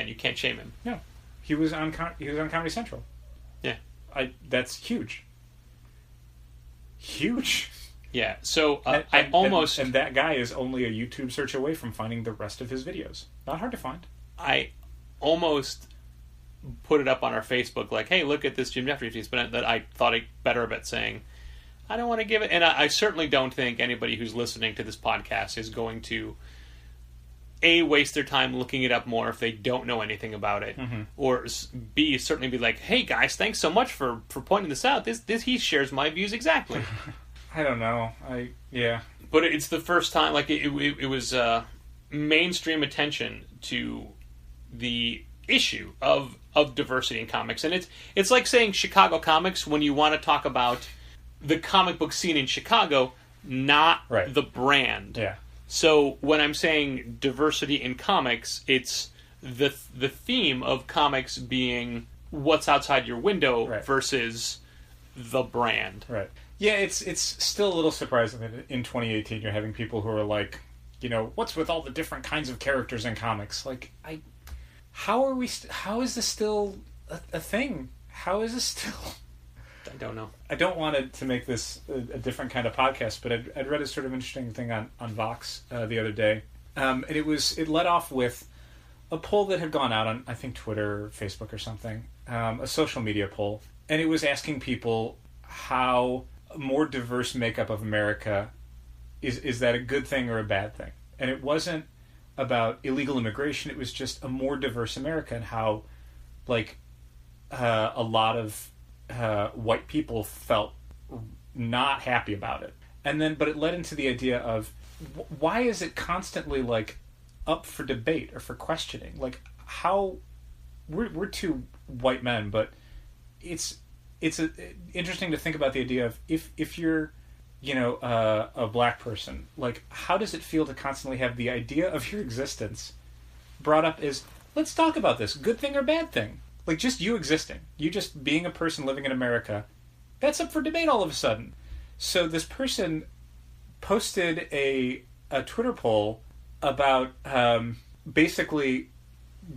you can't shame him. No, he was on Comedy Central. Yeah, that's huge. Huge. Yeah, so and that guy is only a YouTube search away from finding the rest of his videos. Not hard to find. I almost put it up on our Facebook, like, hey, look at this Jim Jeffries piece, but that I thought better about saying, I don't want to give it, and I certainly don't think anybody who's listening to this podcast is going to A, waste their time looking it up more if they don't know anything about it, or B, certainly be like, hey guys, thanks so much for pointing this out. This he shares my views exactly. I don't know. But it's the first time, like, it was mainstream attention to the issue of diversity in comics, and it's like saying Chicago comics when you want to talk about the comic book scene in Chicago, not the brand. Yeah. So when I'm saying diversity in comics, it's the theme of comics being what's outside your window versus the brand. Right. Yeah, it's still a little surprising that in 2018 you're having people who are like, what's with all the different kinds of characters in comics? Like, how is this still a thing? How is this still? I don't know. I don't want to make this a different kind of podcast, but I'd read a sort of interesting thing on Vox the other day, and it led off with a poll that had gone out on, I think, Twitter or Facebook or something, a social media poll, and it was asking people how a more diverse makeup of America is that a good thing or a bad thing? And it wasn't about illegal immigration. It was just a more diverse America and how, like, a lot of white people felt not happy about it. But it led into the idea of why is it constantly, like, up for debate or for questioning? Like, how we're two white men, but it's interesting to think about the idea of if you're a black person, like, how does it feel to constantly have the idea of your existence brought up as, let's talk about this, good thing or bad thing? Like, just you existing, you just being a person living in America, that's up for debate all of a sudden. So this person posted a Twitter poll about basically,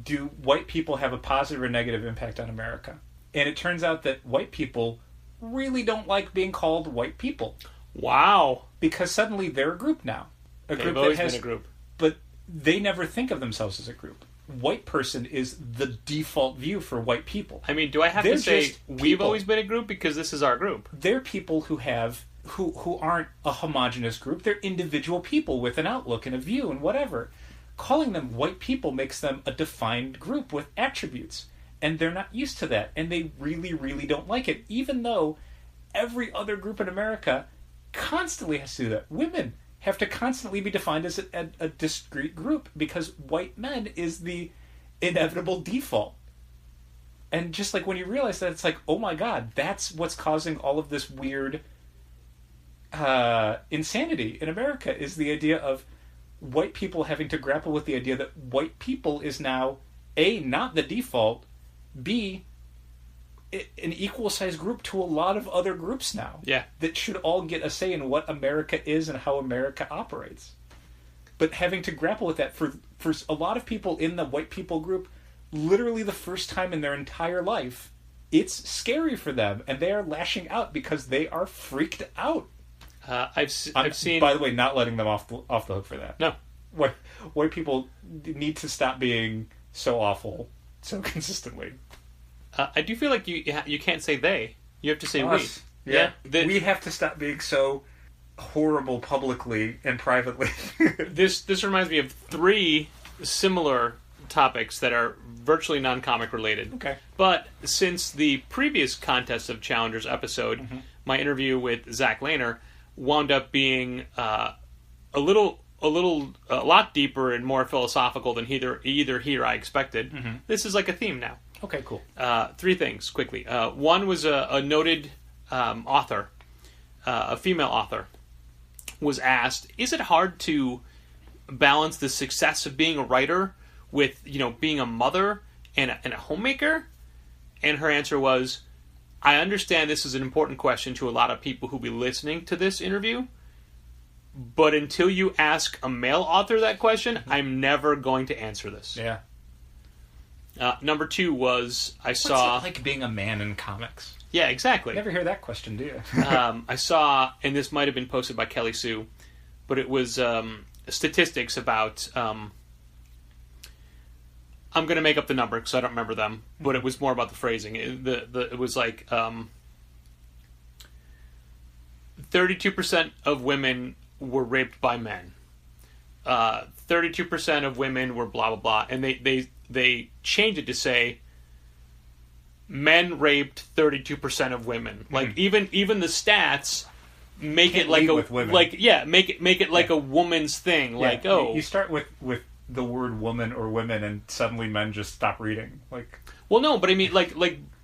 do white people have a positive or negative impact on America? And it turns out that white people really don't like being called white people. Wow. Because suddenly they're a group now. They've always been a group. But they never think of themselves as a group. White person is the default view for white people. I mean, do I have to say we've always been a group because this is our group? They're people who aren't a homogenous group. They're individual people with an outlook and a view and whatever. Calling them white people makes them a defined group with attributes. And they're not used to that. And they really, really don't like it. Even though every other group in America constantly has to do that. Women have to constantly be defined as a discrete group because white men is the inevitable default. And just like when you realize that, it's like, oh my God, that's what's causing all of this weird insanity in America, is the idea of white people having to grapple with the idea that white people is now, A, not the default, B, an equal-sized group to a lot of other groups now. Yeah. That should all get a say in what America is and how America operates. But having to grapple with that for a lot of people in the white people group, literally the first time in their entire life, it's scary for them, and they are lashing out because they are freaked out. I've seen... By the way, not letting them off the hook for that. No. White people need to stop being so awful so consistently. I do feel like you can't say they. You have to say us. we. Yeah. We have to stop being so horrible publicly and privately. This reminds me of 3 similar topics that are virtually non-comic related. Okay. But since the previous Contest of Challengers episode, my interview with Zach Lehner wound up being a lot deeper and more philosophical than either he or I expected. This is like a theme now. Okay, cool. 3 things, quickly. One was a noted author, a female author, was asked, is it hard to balance the success of being a writer with, being a mother and a homemaker? And her answer was, I understand this is an important question to a lot of people who will be listening to this interview, but until you ask a male author that question, I'm never going to answer this. Yeah. Number 2 was, What's it like being a man in comics? Yeah, exactly. You never hear that question, do you? I saw, and this might have been posted by Kelly Sue, but it was statistics about... I'm going to make up the number because I don't remember them, but it was more about the phrasing. It was like 32% of women were raped by men. 32% of women were blah, blah, blah. And they changed it to say men raped 32% of women. Like, even the stats make Can't it like lead a... with women. Like, yeah, make it like a woman's thing. Like, You start with the word woman or women, and suddenly men just stop reading. Like, well, no, but I mean, like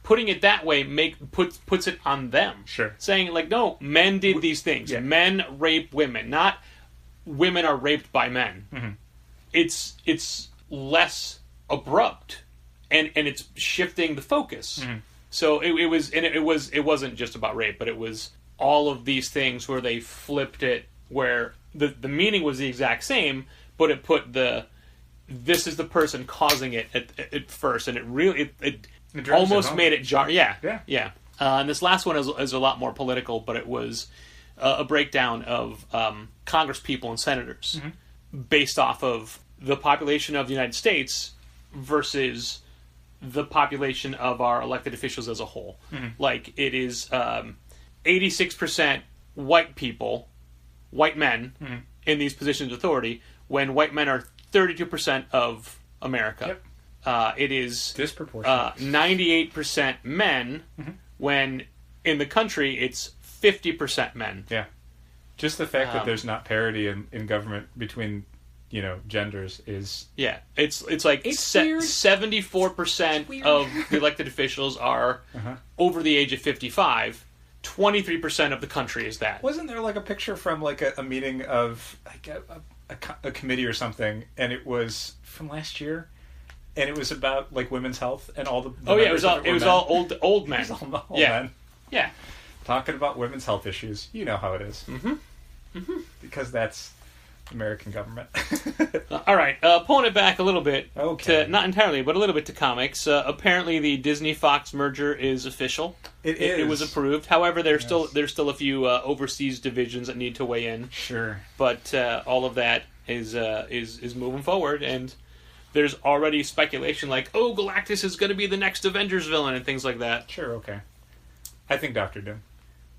putting it that way puts it on them. Sure. Saying like, no, men did these things. Yeah. Men rape women, not women are raped by men. Mm-hmm. It's less abrupt, and it's shifting the focus. Mm-hmm. So it wasn't just about rape, but it was all of these things where they flipped it, where the meaning was the exact same, but it put this is the person causing it at first, and it really it almost made it jar. Yeah. And this last one is a lot more political, but it was a breakdown of Congress people and senators based off of the population of the United States versus the population of our elected officials as a whole. Like, it is 86% white people, white men in these positions of authority, when white men are 32% of America. Yep. It is disproportionate. 98% men, when in the country it's 50% men. Yeah. Just the fact that there's not parity in government between, genders is... Yeah. It's like weird. 74% of the elected officials are over the age of 55. 23% of the country is that. Wasn't there like a picture from like a meeting of like a committee or something, and it was from last year, and it was about like women's health and all the it was all old men. It was all men. Yeah, talking about women's health issues. You know how it is. Because that's American government. All right, pulling it back a little bit. Okay. Not entirely, but a little bit to comics. Apparently, the Disney-Fox merger is official. It was approved. However, there's still a few overseas divisions that need to weigh in. Sure. But all of that is moving forward, and there's already speculation like, oh, Galactus is going to be the next Avengers villain and things like that. Sure. Okay. I think Doctor Doom.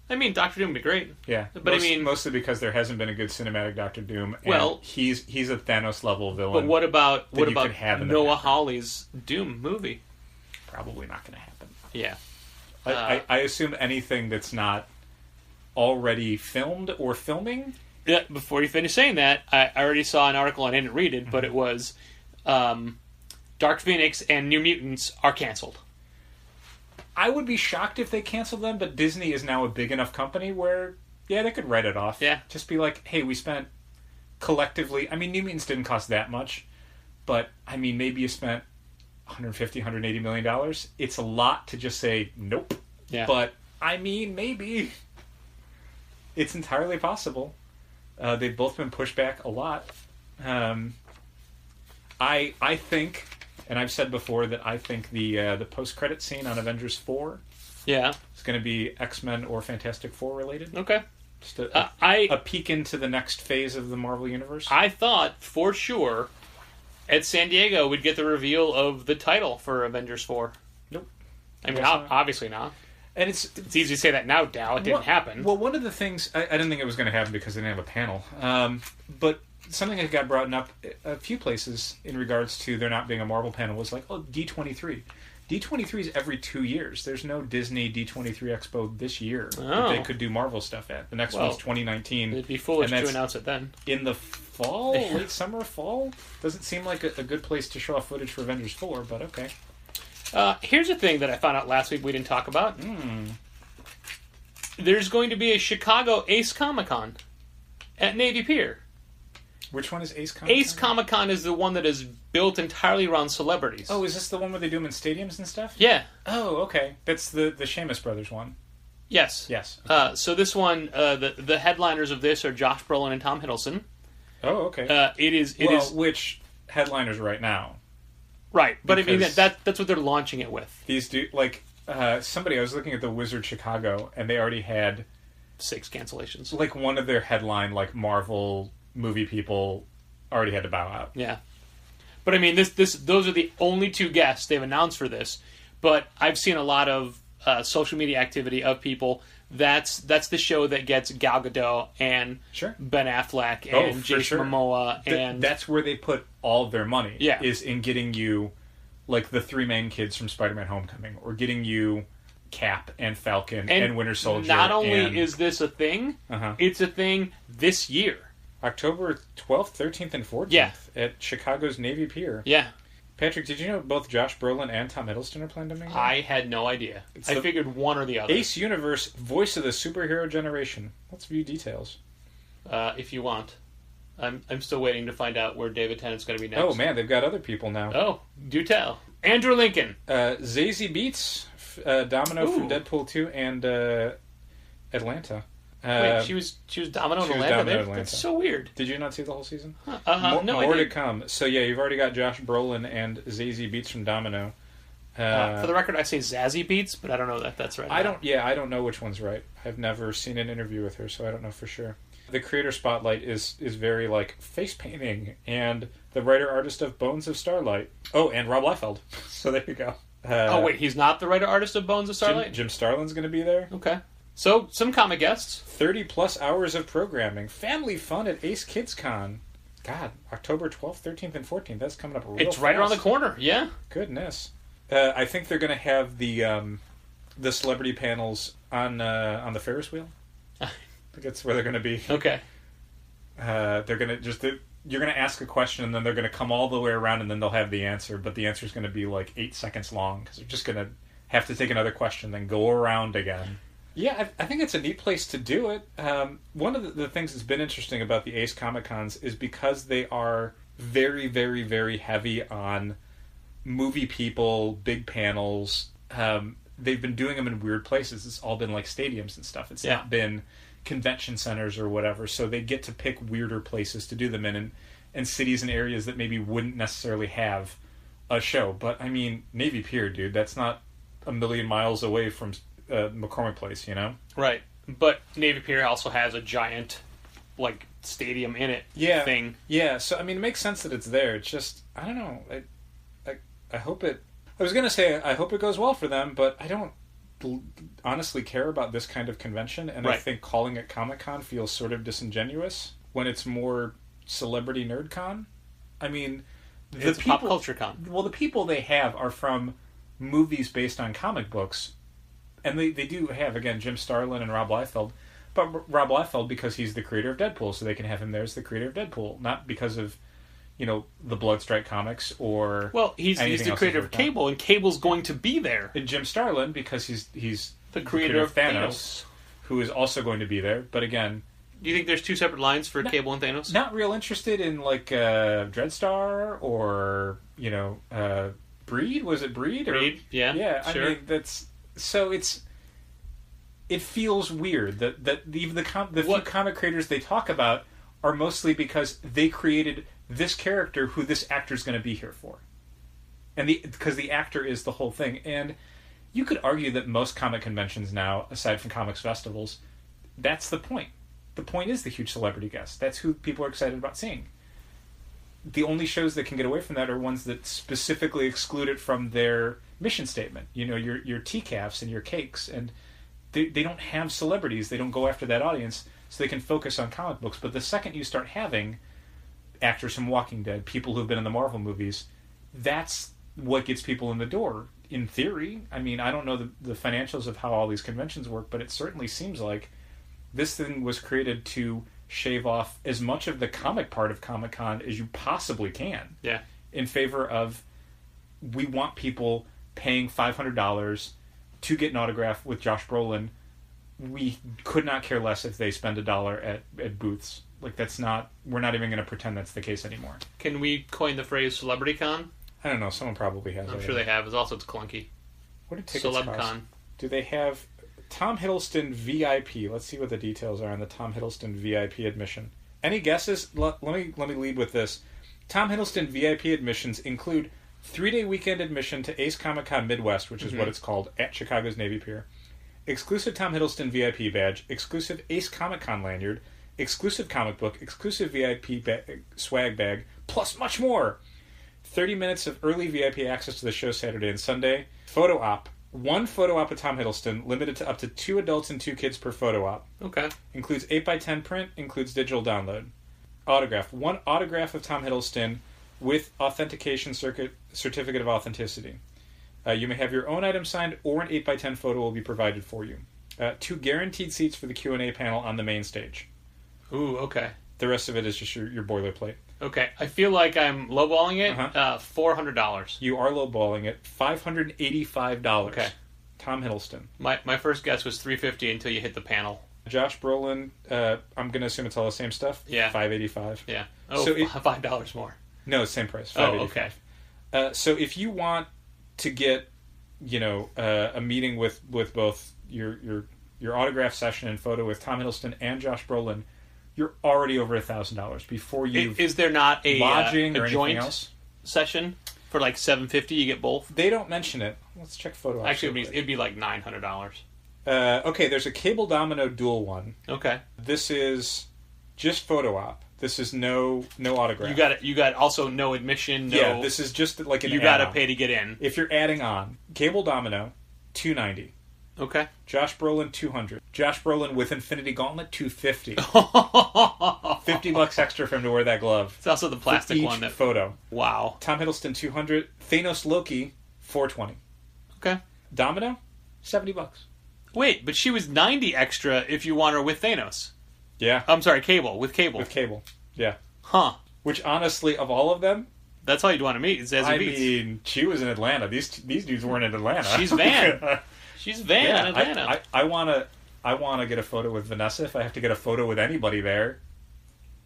I mean, Doctor Doom would be great. Yeah, but mostly because there hasn't been a good cinematic Doctor Doom. And well, he's a Thanos level villain. But what about Noah background. Hawley's Doom movie? Probably not going to happen. Yeah. I assume anything that's not already filmed or filming. Yeah. Before you finish saying that, I already saw an article and I didn't read it, but it was Dark Phoenix and New Mutants are canceled. I would be shocked if they canceled them, but Disney is now a big enough company where, yeah, they could write it off. Yeah. Just be like, hey, we spent collectively... I mean, New Mutants didn't cost that much, but, I mean, maybe you spent $150, $180 million. It's a lot to just say, nope. Yeah. But, I mean, maybe. It's entirely possible. They've both been pushed back a lot. I think... And I've said before that I think the post-credit scene on Avengers 4 is going to be X-Men or Fantastic Four related. Okay. Just a peek into the next phase of the Marvel Universe. I thought, for sure, at San Diego we'd get the reveal of the title for Avengers 4. Nope. I mean, obviously not. And it's easy to say that now, Dow. It didn't happen. Well, one of the things... I didn't think it was going to happen because they didn't have a panel. But... something that got brought up a few places in regards to there not being a Marvel panel was like, oh, D23. D23 is every 2 years. There's no Disney D23 Expo this year that they could do Marvel stuff at. The next one's 2019. It'd be foolish to announce it then. In the fall? Late summer, fall? Doesn't seem like a good place to show off footage for Avengers 4, but okay. Here's a thing that I found out last week we didn't talk about. There's going to be a Chicago Ace Comic-Con at Navy Pier. Which one is Ace Comic-Con? Ace Comic-Con is the one that is built entirely around celebrities. Oh, is this the one where they do them in stadiums and stuff? Yeah. Oh, okay. That's the Sheamus Brothers one. Yes. Yes. So this one, the headliners of this are Josh Brolin and Tom Hiddleston. Oh, okay. It is which headliners right now? Right, but I mean Because- that's what they're launching it with. These do somebody. I was looking at the Wizard Chicago, and they already had 6 cancellations. like one of their headline Marvel movie people already had to bow out. Yeah, but I mean those are the only 2 guests they've announced for this. But I've seen a lot of social media activity of people. That's the show that gets Gal Gadot and Sure. Ben Affleck Oh, and for Jason sure. Momoa and That's where they put all of their money. Yeah. Is in getting you like the 3 main kids from Spider-Man: Homecoming, or getting you Cap and Falcon and Winter Soldier. Not only and, is this a thing, Uh-huh. it's a thing this year. October 12th, 13th, and 14th Yeah. at Chicago's Navy Pier. Yeah, Patrick, did you know both Josh Brolin and Tom Hiddleston are planned to make it? I had no idea. I the- figured one or the other. Ace Universe, voice of the superhero generation. Let's view details. If you want. I'm still waiting to find out where David Tennant's going to be next. Oh man, they've got other people now. Oh, do tell. Andrew Lincoln. Zazie Beetz, Domino from Ooh. Deadpool 2 and Atlanta. Wait, she was Domino in she was Atlanta. Domino in there? Atlanta. That's so weird. Did you not see the whole season? No, I More to didn't. come. So yeah, you've already got Josh Brolin and Zazie Beetz from Domino. For the record, I say Zazie Beats, but I don't know that that's right. I don't know which one's right. I've never seen an interview with her, so I don't know for sure. The creator spotlight is very face painting, and the writer artist of Bones of Starlight. Oh, and Rob Liefeld. So there you go. Oh wait, he's not the writer artist of Bones of Starlight. Jim Starlin's going to be there. Okay, so some comic guests. 30+ hours of programming, family fun at Ace Kids Con. God, October 12th, 13th, and 14th. That's coming up real It's right around the fast. corner. Yeah. Goodness. I think they're going to have the celebrity panels on the Ferris wheel. I think that's where they're going to be. Okay. They're going to you're going to ask a question, and then they're going to come all the way around, and then they'll have the answer. But the answer is going to be 8 seconds long, because they're just going to have to take another question, then go around again. Yeah, I think it's a neat place to do it. One of the things that's been interesting about the Ace Comic Cons is because they are very, very, very heavy on movie people, big panels. They've been doing them in weird places. It's all been stadiums and stuff. It's not been convention centers or whatever. So they get to pick weirder places to do them in, and cities and areas that maybe wouldn't necessarily have a show. But I mean, Navy Pier, dude, that's not a million miles away from McCormick Place, you know? Right, but Navy Pier also has a giant stadium in it. Thing. Yeah. So I mean, it makes sense that it's there. It's just I don't know. I hope it. I was gonna say I hope it goes well for them, but I don't honestly care about this kind of convention, and I Right. think calling it Comic-Con feels sort of disingenuous when it's more celebrity nerd con. I mean, It's a pop culture con. Well, the people they have are from movies based on comic books, and they do have again Jim Starlin and Rob Liefeld, but Rob Liefeld because he's the creator of Deadpool, so they can have him there as the creator of Deadpool, not because of the Bloodstrike comics or he's anything the else creator he's of worked on. Cable, and Cable's going to be there. And Jim Starlin because he's The creator of Thanos, who is also going to be there. But again, Do you think there's 2 separate lines for Cable and Thanos? not real interested in Dreadstar or Breed. Was it Breed? Breed, yeah, yeah. sure. I mean, that's so it feels weird that even the few comic creators they talk about are mostly because they created this character who this actor is going to be here for, and because the actor is the whole thing. And you could argue that most comic conventions now, aside from comics festivals, that's the point. The point is the huge celebrity guest. That's who people are excited about seeing. The only shows that can get away from that are ones that specifically exclude it from their mission statement. Your TCAFs and your cakes, and they don't have celebrities. They don't go after that audience, so they can focus on comic books. But the second you start having actors from Walking Dead, people who've been in the Marvel movies, that's what gets people in the door. In theory, I mean, I don't know the financials of how all these conventions work, but it certainly seems like this thing was created to shave off as much of the comic part of Comic-Con as you possibly can. Yeah. In favor of, we want people paying $500 to get an autograph with Josh Brolin. We could not care less if they spend $1 at booths. Like, that's not... We're not even going to pretend that's the case anymore. Can we coin the phrase Celebrity Con? I don't know. Someone probably has. I'm sure they have. It's clunky. What do tickets cost? CelebCon. Do they have... Tom Hiddleston VIP. Let's see what the details are on the Tom Hiddleston VIP admission. Any guesses? Let me lead with this. Tom Hiddleston VIP admissions include 3-day weekend admission to Ace Comic-Con Midwest, which is what it's called, at Chicago's Navy Pier. Exclusive Tom Hiddleston VIP badge, exclusive Ace Comic-Con lanyard, exclusive comic book, exclusive VIP swag bag, plus much more. 30 minutes of early VIP access to the show Saturday and Sunday. Photo op. 1 photo op of Tom Hiddleston, limited to up to 2 adults and 2 kids per photo op. Okay. Includes 8x10 print, includes digital download. Autograph. 1 autograph of Tom Hiddleston with authentication certificate of authenticity. You may have your own item signed, or an 8x10 photo will be provided for you. 2 guaranteed seats for the Q&A panel on the main stage. Ooh, okay. The rest of it is just your boilerplate. Okay. I feel like I'm lowballing it. $400. You are lowballing it. $585. Okay. Tom Hiddleston. My first guess was $350 until you hit the panel. Josh Brolin, I'm going to assume it's all the same stuff. Yeah. $585. Yeah. Oh, So $5 more. No, same price. Oh, okay. So if you want to get, a meeting with both your autograph session and photo with Tom Hiddleston and Josh Brolin, you're already over $1,000 before you. Is there not a lodging or a anything joint else session for like $750? You get both. They don't mention it. Let's check photo ops. Actually, it'd be like $900. Okay, there's a Cable Domino dual one. Okay. This is just photo op. This is no autograph. You got also no admission. No, Yeah, this is just like an you got to add-on. pay to get in. If you're adding on, Cable Domino, $290. Okay. Josh Brolin, $200. Josh Brolin with Infinity Gauntlet, $250. $50 extra for him to wear that glove. It's also the plastic for each one that. photo. Wow. Tom Hiddleston, $200. Thanos Loki, $420. Okay. Domino, $70. Wait, but she was $90 extra if you want her with Thanos. Yeah, I'm sorry, Cable with Cable. with Cable. Yeah, Huh. which honestly, of all of them, That's all you'd want to meet. Is Zazie I Beetz. mean, she was in Atlanta. These dudes weren't in Atlanta. She's Van. She's Van in Atlanta. I wanna get a photo with Vanessa. If I have to get a photo with anybody there,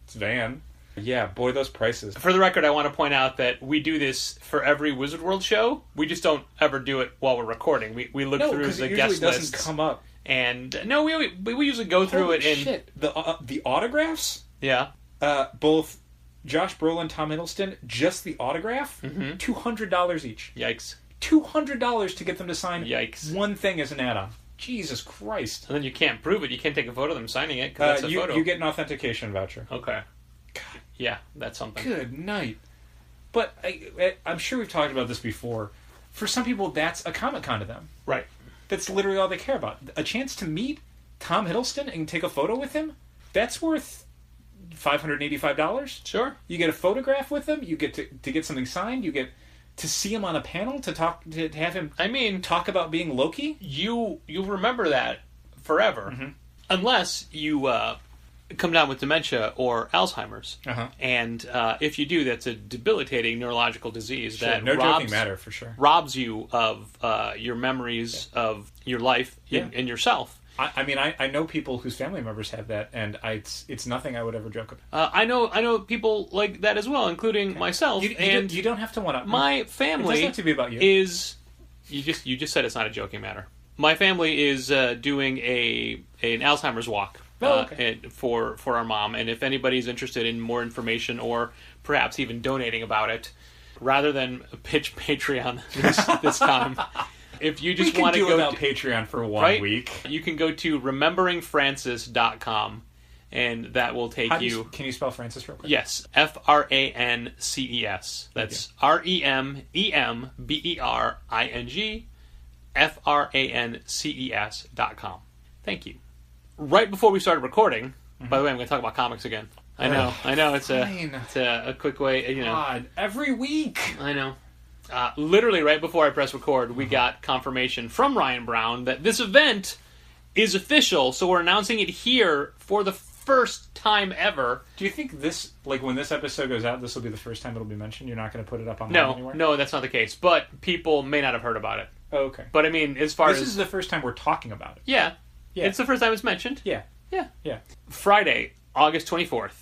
it's Van. Yeah, boy, those prices. For the record, I want to point out that we do this for every Wizard World show. We just don't ever do it while we're recording. We look No, through because the it usually guest doesn't lists. come up. And no, we usually go through Holy it in shit. The autographs. yeah. Both Josh Brolin, Tom Hiddleston, just the autograph, Mm-hmm. $200 each. Yikes. $200 to get them to sign Yikes. one thing as an add-on. Jesus Christ. And then you can't prove it. You can't take a photo of them signing it because that's a photo. You get an authentication voucher. Okay. Yeah, that's something. Good night. But I'm sure we've talked about this before. For some people, that's a Comic-Con to them. Right. That's literally all they care about. A chance to meet Tom Hiddleston and take a photo with him, that's worth $585. Sure. You get a photograph with him. You get to get something signed. You get to see him on a panel to have him I mean, talk about being Loki. you'll remember that forever, Mm-hmm. unless you come down with dementia or Alzheimer's. Uh-huh. And if you do, that's a debilitating neurological disease that no robs, joking matter for sure. robs you of your memories of your life and yourself. I mean, I know people whose family members have that, and it's nothing I would ever joke about. I know people like that as well, including myself. You don't have to want to. My family It doesn't have to be about you. is you just said it's not a joking matter. My family is doing an Alzheimer's walk for our mom, and if anybody's interested in more information or perhaps even donating about it, rather than pitch Patreon this time, if you just want to go without Patreon for one right? week, you can go to rememberingfrancis.com, and that will take you. Can you spell Francis real quick? Yes, FRANCES. That's REMEMBERING, FRANCES.com. Thank you. Right before we started recording, by the way, I'm going to talk about comics again. I know. It's a quick way. God, every week. I know. Literally right before I press record, we got confirmation from Ryan Brown that this event is official, so we're announcing it here for the first time ever. Do you think this, like when this episode goes out, this will be the first time it'll be mentioned? You're not going to put it up online anywhere? No, that's not the case. But people may not have heard about it. Oh, okay. But I mean, as far This as... is the first time we're talking about it. Yeah. Yeah. It's the first time it's mentioned. Yeah. Yeah. Yeah. Friday, August 24th,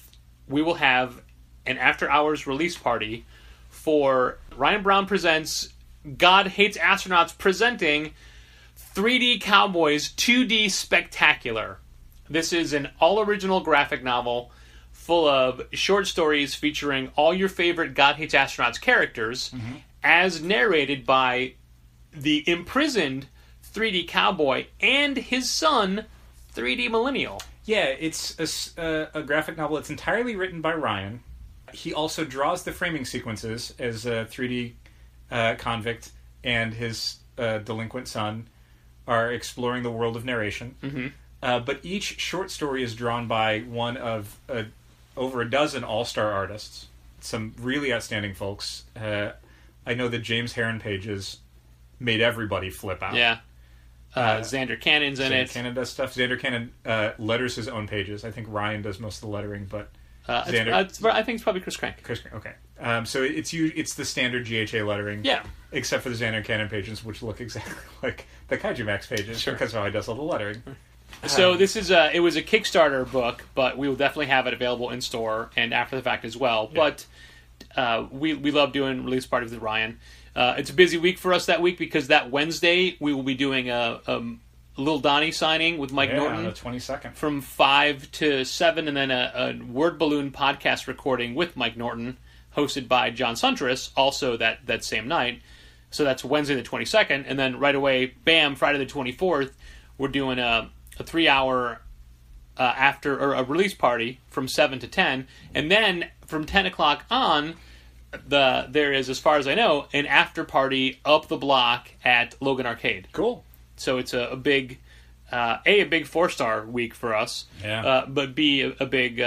we will have an after-hours release party for Ryan Brown Presents God Hates Astronauts presenting 3D Cowboys 2D Spectacular. This is an all-original graphic novel full of short stories featuring all your favorite God Hates Astronauts characters, as narrated by the imprisoned 3D Cowboy and his son, 3D Millennial. Yeah, it's a graphic novel. It's entirely written by Ryan. He also draws the framing sequences as a 3D convict and his delinquent son are exploring the world of narration. But each short story is drawn by one of over a dozen all-star artists, some really outstanding folks. I know that James Heron pages made everybody flip out. Yeah. Xander Cannon's in it. Xander Cannon does stuff. Xander Cannon letters his own pages. I think Ryan does most of the lettering, but Xander... I think it's probably Chris Crank. Okay. So it's the standard GHA lettering. Yeah. Except for the Xander Cannon pages, which look exactly like the Kaiju Max pages, Sure. because of how he does all the lettering. So this is it was a Kickstarter book, but we will definitely have it available in store and after the fact as well. Yeah. But we love doing release parties with Ryan. It's a busy week for us that week because that Wednesday we will be doing a Lil Donnie signing with Mike Norton on the 22nd from 5 to 7, and then a Word Balloon podcast recording with Mike Norton, hosted by John Suntress, also that same night. So that's Wednesday the 22nd, and then right away, bam, Friday the 24th, we're doing a 3-hour a release party from 7 to 10, and then from 10 o'clock on, there is, as far as I know, an after party up the block at Logan Arcade. Cool. So it's a big, a big 4-star week for us, but B, a big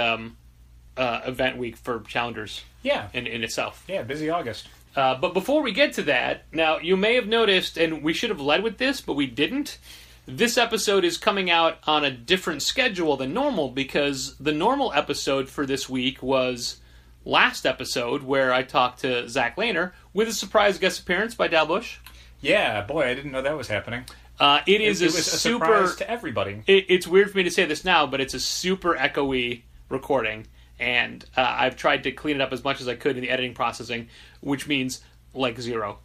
event week for Challengers. Yeah. In itself. Yeah, busy August. But before we get to that, now you may have noticed, and we should have led with this, but we didn't. This episode is coming out on a different schedule than normal because the normal episode for this week was last episode where I talked to Zach Lehner with a surprise guest appearance by Dal Bush. Yeah, boy, I didn't know that was happening. It was a surprise to everybody. It's weird for me to say this now, but it's a super echoey recording, and I've tried to clean it up as much as I could in the editing processing, which means like zero.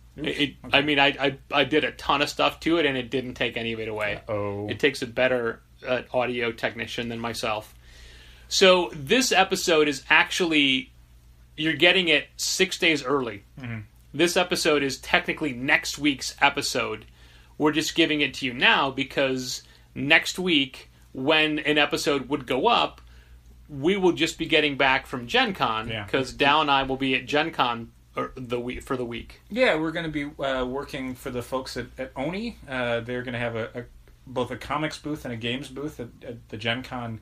I mean, I did a ton of stuff to it, and it didn't take any of it away. It takes a better audio technician than myself. So this episode is actually, you're getting it 6 days early. This episode is technically next week's episode. We're just giving it to you now because next week, when an episode would go up, we will just be getting back from Gen Con, because Dal and I will be at Gen Con for the week. Yeah, we're going to be working for the folks at Oni. They're going to have both a comics booth and a games booth at the Gen Con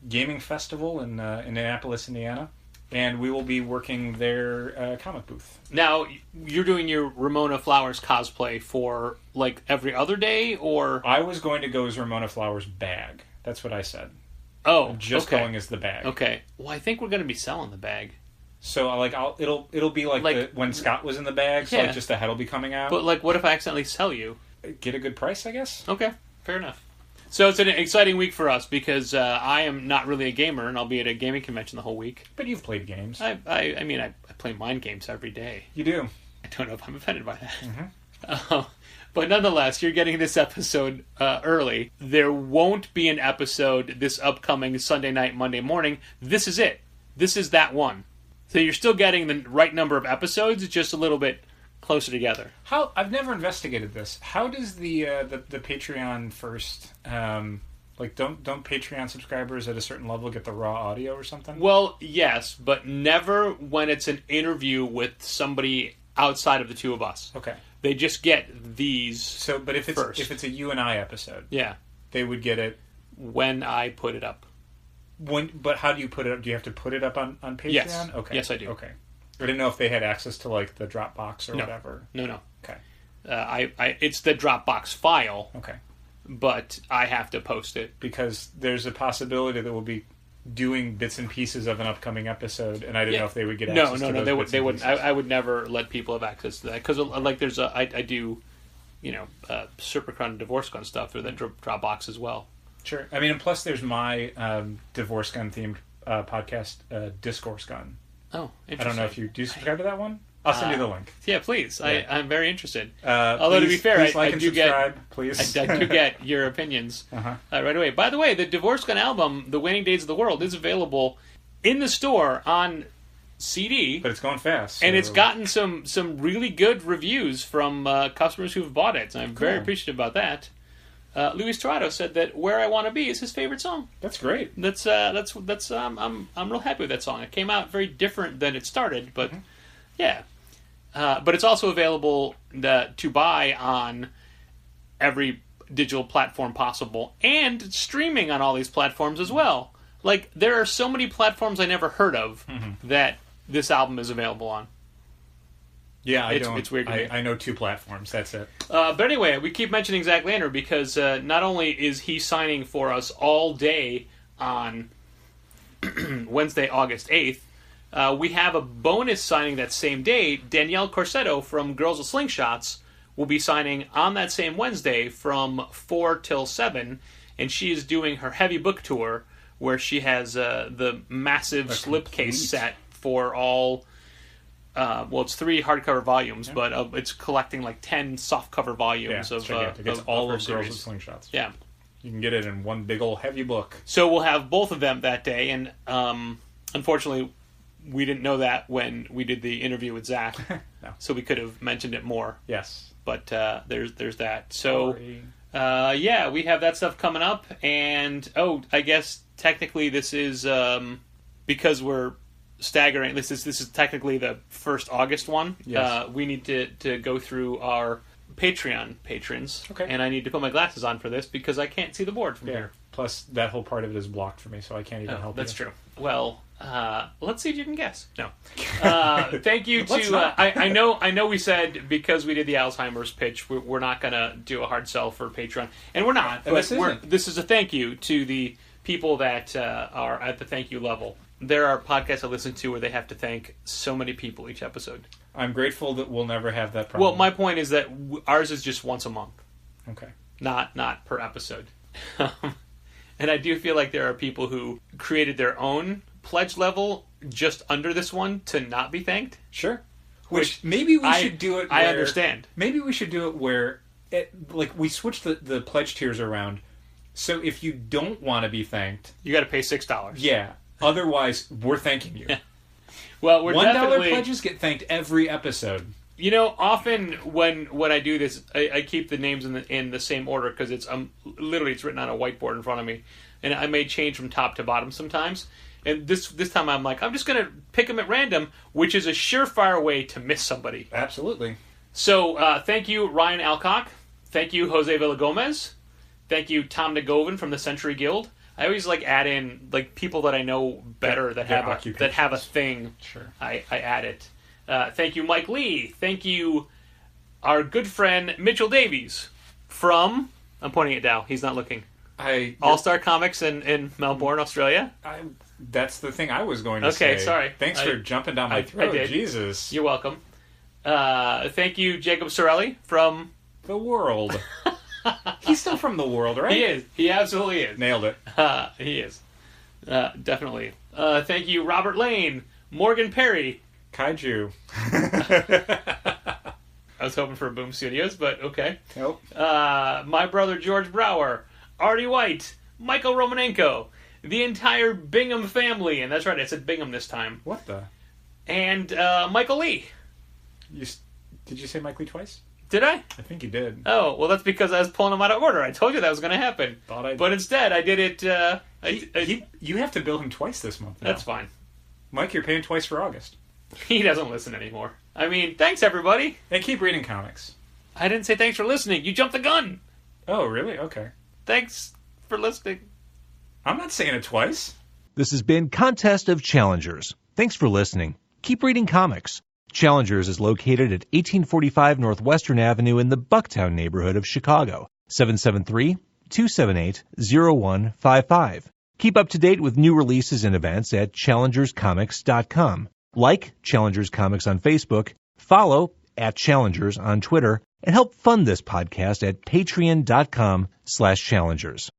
Gaming Festival in Annapolis, Indiana. And we will be working their comic booth. Now, you're doing your Ramona Flowers cosplay for, like, every other day, or...? I was going to go as Ramona Flowers bag. That's what I said. Oh, I'm just going as the bag. Okay. Well, I think we're going to be selling the bag. So, like, it'll be like when Scott was in the bag, so like just the head will be coming out. But, like, what if I accidentally sell you? Get a good price, I guess. Okay, fair enough. So it's an exciting week for us because I am not really a gamer, and I'll be at a gaming convention the whole week. But you've played games. I mean, I play mind games every day. You do. I don't know if I'm offended by that. But nonetheless, you're getting this episode early. There won't be an episode this upcoming Sunday night, Monday morning. This is it. This is that one. So you're still getting the right number of episodes, just a little bit closer together. I've never investigated this. How does the Patreon first don't Patreon subscribers at a certain level get the raw audio or something? Well, yes, but never when it's an interview with somebody outside of the two of us. Okay. They just get these. So, but if it's a you and I episode, they would get it when I put it up. But how do you put it up? Do you have to put it up on Patreon? Yes. Okay. Yes, I do. Okay. I didn't know if they had access to like the Dropbox or whatever. No. Okay. It's the Dropbox file. Okay. But I have to post it because there's a possibility that we'll be doing bits and pieces of an upcoming episode, and I didn't know if they would get access. No. They wouldn't. I would never let people have access to that because like I do, Supercron Divorce Gun stuff through the Dropbox as well. Sure. I mean, and plus there's my Divorce Gun themed podcast, Discourse Gun. Oh, I interesting. don't know if you do subscribe to that one. I'll send you the link. Yeah, please. Yeah. I'm very interested. Although, to be Please- fair, please like I and do subscribe, get please. I do get your opinions Uh-huh. right away. By the way, the Divorce Gun album, The Waning Days of the World, is available in the store on CD. But it's going fast. And so- it's gotten some really good reviews from customers who've bought it. So I'm very Cool. appreciative about that. Luis Torado said that "Where I Want to Be" is his favorite song. That's great. That's I'm real happy with that song. It came out very different than it started, but yeah. But it's also available to buy on every digital platform possible and streaming on all these platforms as well. Like, there are so many platforms I never heard of that this album is available on. Yeah, It's weird to me. I know 2 platforms. That's it. But anyway, we keep mentioning Zach Lander because not only is he signing for us all day on Wednesday, August 8th, we have a bonus signing that same day. Danielle Corsetto from Girls with Slingshots will be signing on that same Wednesday from 4 till 7, and she is doing her heavy book tour where she has the massive slipcase set for all... it's 3 hardcover volumes, but it's collecting like 10 softcover volumes of gigantic. It's of all her of Girls with series. Slingshots. Yeah. You can get it in one big old heavy book. So we'll have both of them that day, and unfortunately, we didn't know that when we did the interview with Zach, No. so we could have mentioned it more. Yes. But there's that. So Sorry. yeah, we have that stuff coming up, and I guess technically this is because we're staggering. This is technically the first August one. Yes. We need to go through our Patreon patrons, Okay. and I need to put my glasses on for this because I can't see the board from Yeah. here. Plus, that whole part of it is blocked for me, so I can't even help That's you. true. Well, let's see if you can guess. No. Thank you Let's to. not. I know. We said because we did the Alzheimer's pitch, we're not going to do a hard sell for Patreon, and we're not. And But this this is a thank you to the people that are at the thank you level. There are podcasts I listen to where they have to thank so many people each episode. I'm grateful that we'll never have that problem. Well, my point is that ours is just once a month, Okay. not per episode. And I do feel like there are people who created their own pledge level just under this one to not be thanked. Sure. Which maybe we should do it I where- understand. Maybe we should do it where, we switch the pledge tiers around. So if you don't want to be thanked, You got to pay $6. yeah. Otherwise, we're thanking you. Well, we're $1 definitely. pledges get thanked every episode. You know, often when I do this, I keep the names in the same order because it's literally it's written on a whiteboard in front of me, and I may change from top to bottom sometimes. And this time I'm like, I'm just gonna pick them at random, which is a surefire way to miss somebody. Absolutely. So thank you, Ryan Alcock. Thank you, Jose Villagomez. Thank you, Tom Nagovin from the Century Guild. I always add in people that I know better that Their have a thing. Sure. I add it. Thank you, Mike Lee. Thank you, our good friend Mitchell Davies from. I'm pointing it down. He's not looking. All Star Comics in Melbourne, Australia. That's the thing I was going to say. Okay, sorry. Thanks for jumping down my throat. I did. Jesus. You're welcome. Thank you, Jacob Sorelli from. The world. He's still from the world, right? He is. He absolutely is. Nailed it. He is. Definitely. Thank you, Robert Lane, Morgan Perry. Kaiju. I was hoping for Boom Studios, but okay. Nope. My brother George Brower, Artie White, Michael Romanenko, the entire Bingham family, and that's right, I said Bingham this time, What the? and Michael Lee. Did you say Mike Lee twice? Did I? I think you did. Oh, well, that's because I was pulling them out of order. I told you that was going to happen. But instead, I did it... You have to bill him twice this month now. That's fine. Mike, you're paying twice for August. He doesn't listen anymore. I mean, thanks, everybody. And keep reading comics. I didn't say thanks for listening. You jumped the gun. Oh, really? Okay. Thanks for listening. I'm not saying it twice. This has been Contest of Challengers. Thanks for listening. Keep reading comics. Challengers is located at 1845 Northwestern Avenue in the Bucktown neighborhood of Chicago. 773-278-0155. Keep up to date with new releases and events at challengerscomics.com. Like Challengers Comics on Facebook, follow @Challengers on Twitter, and help fund this podcast at patreon.com/challengers.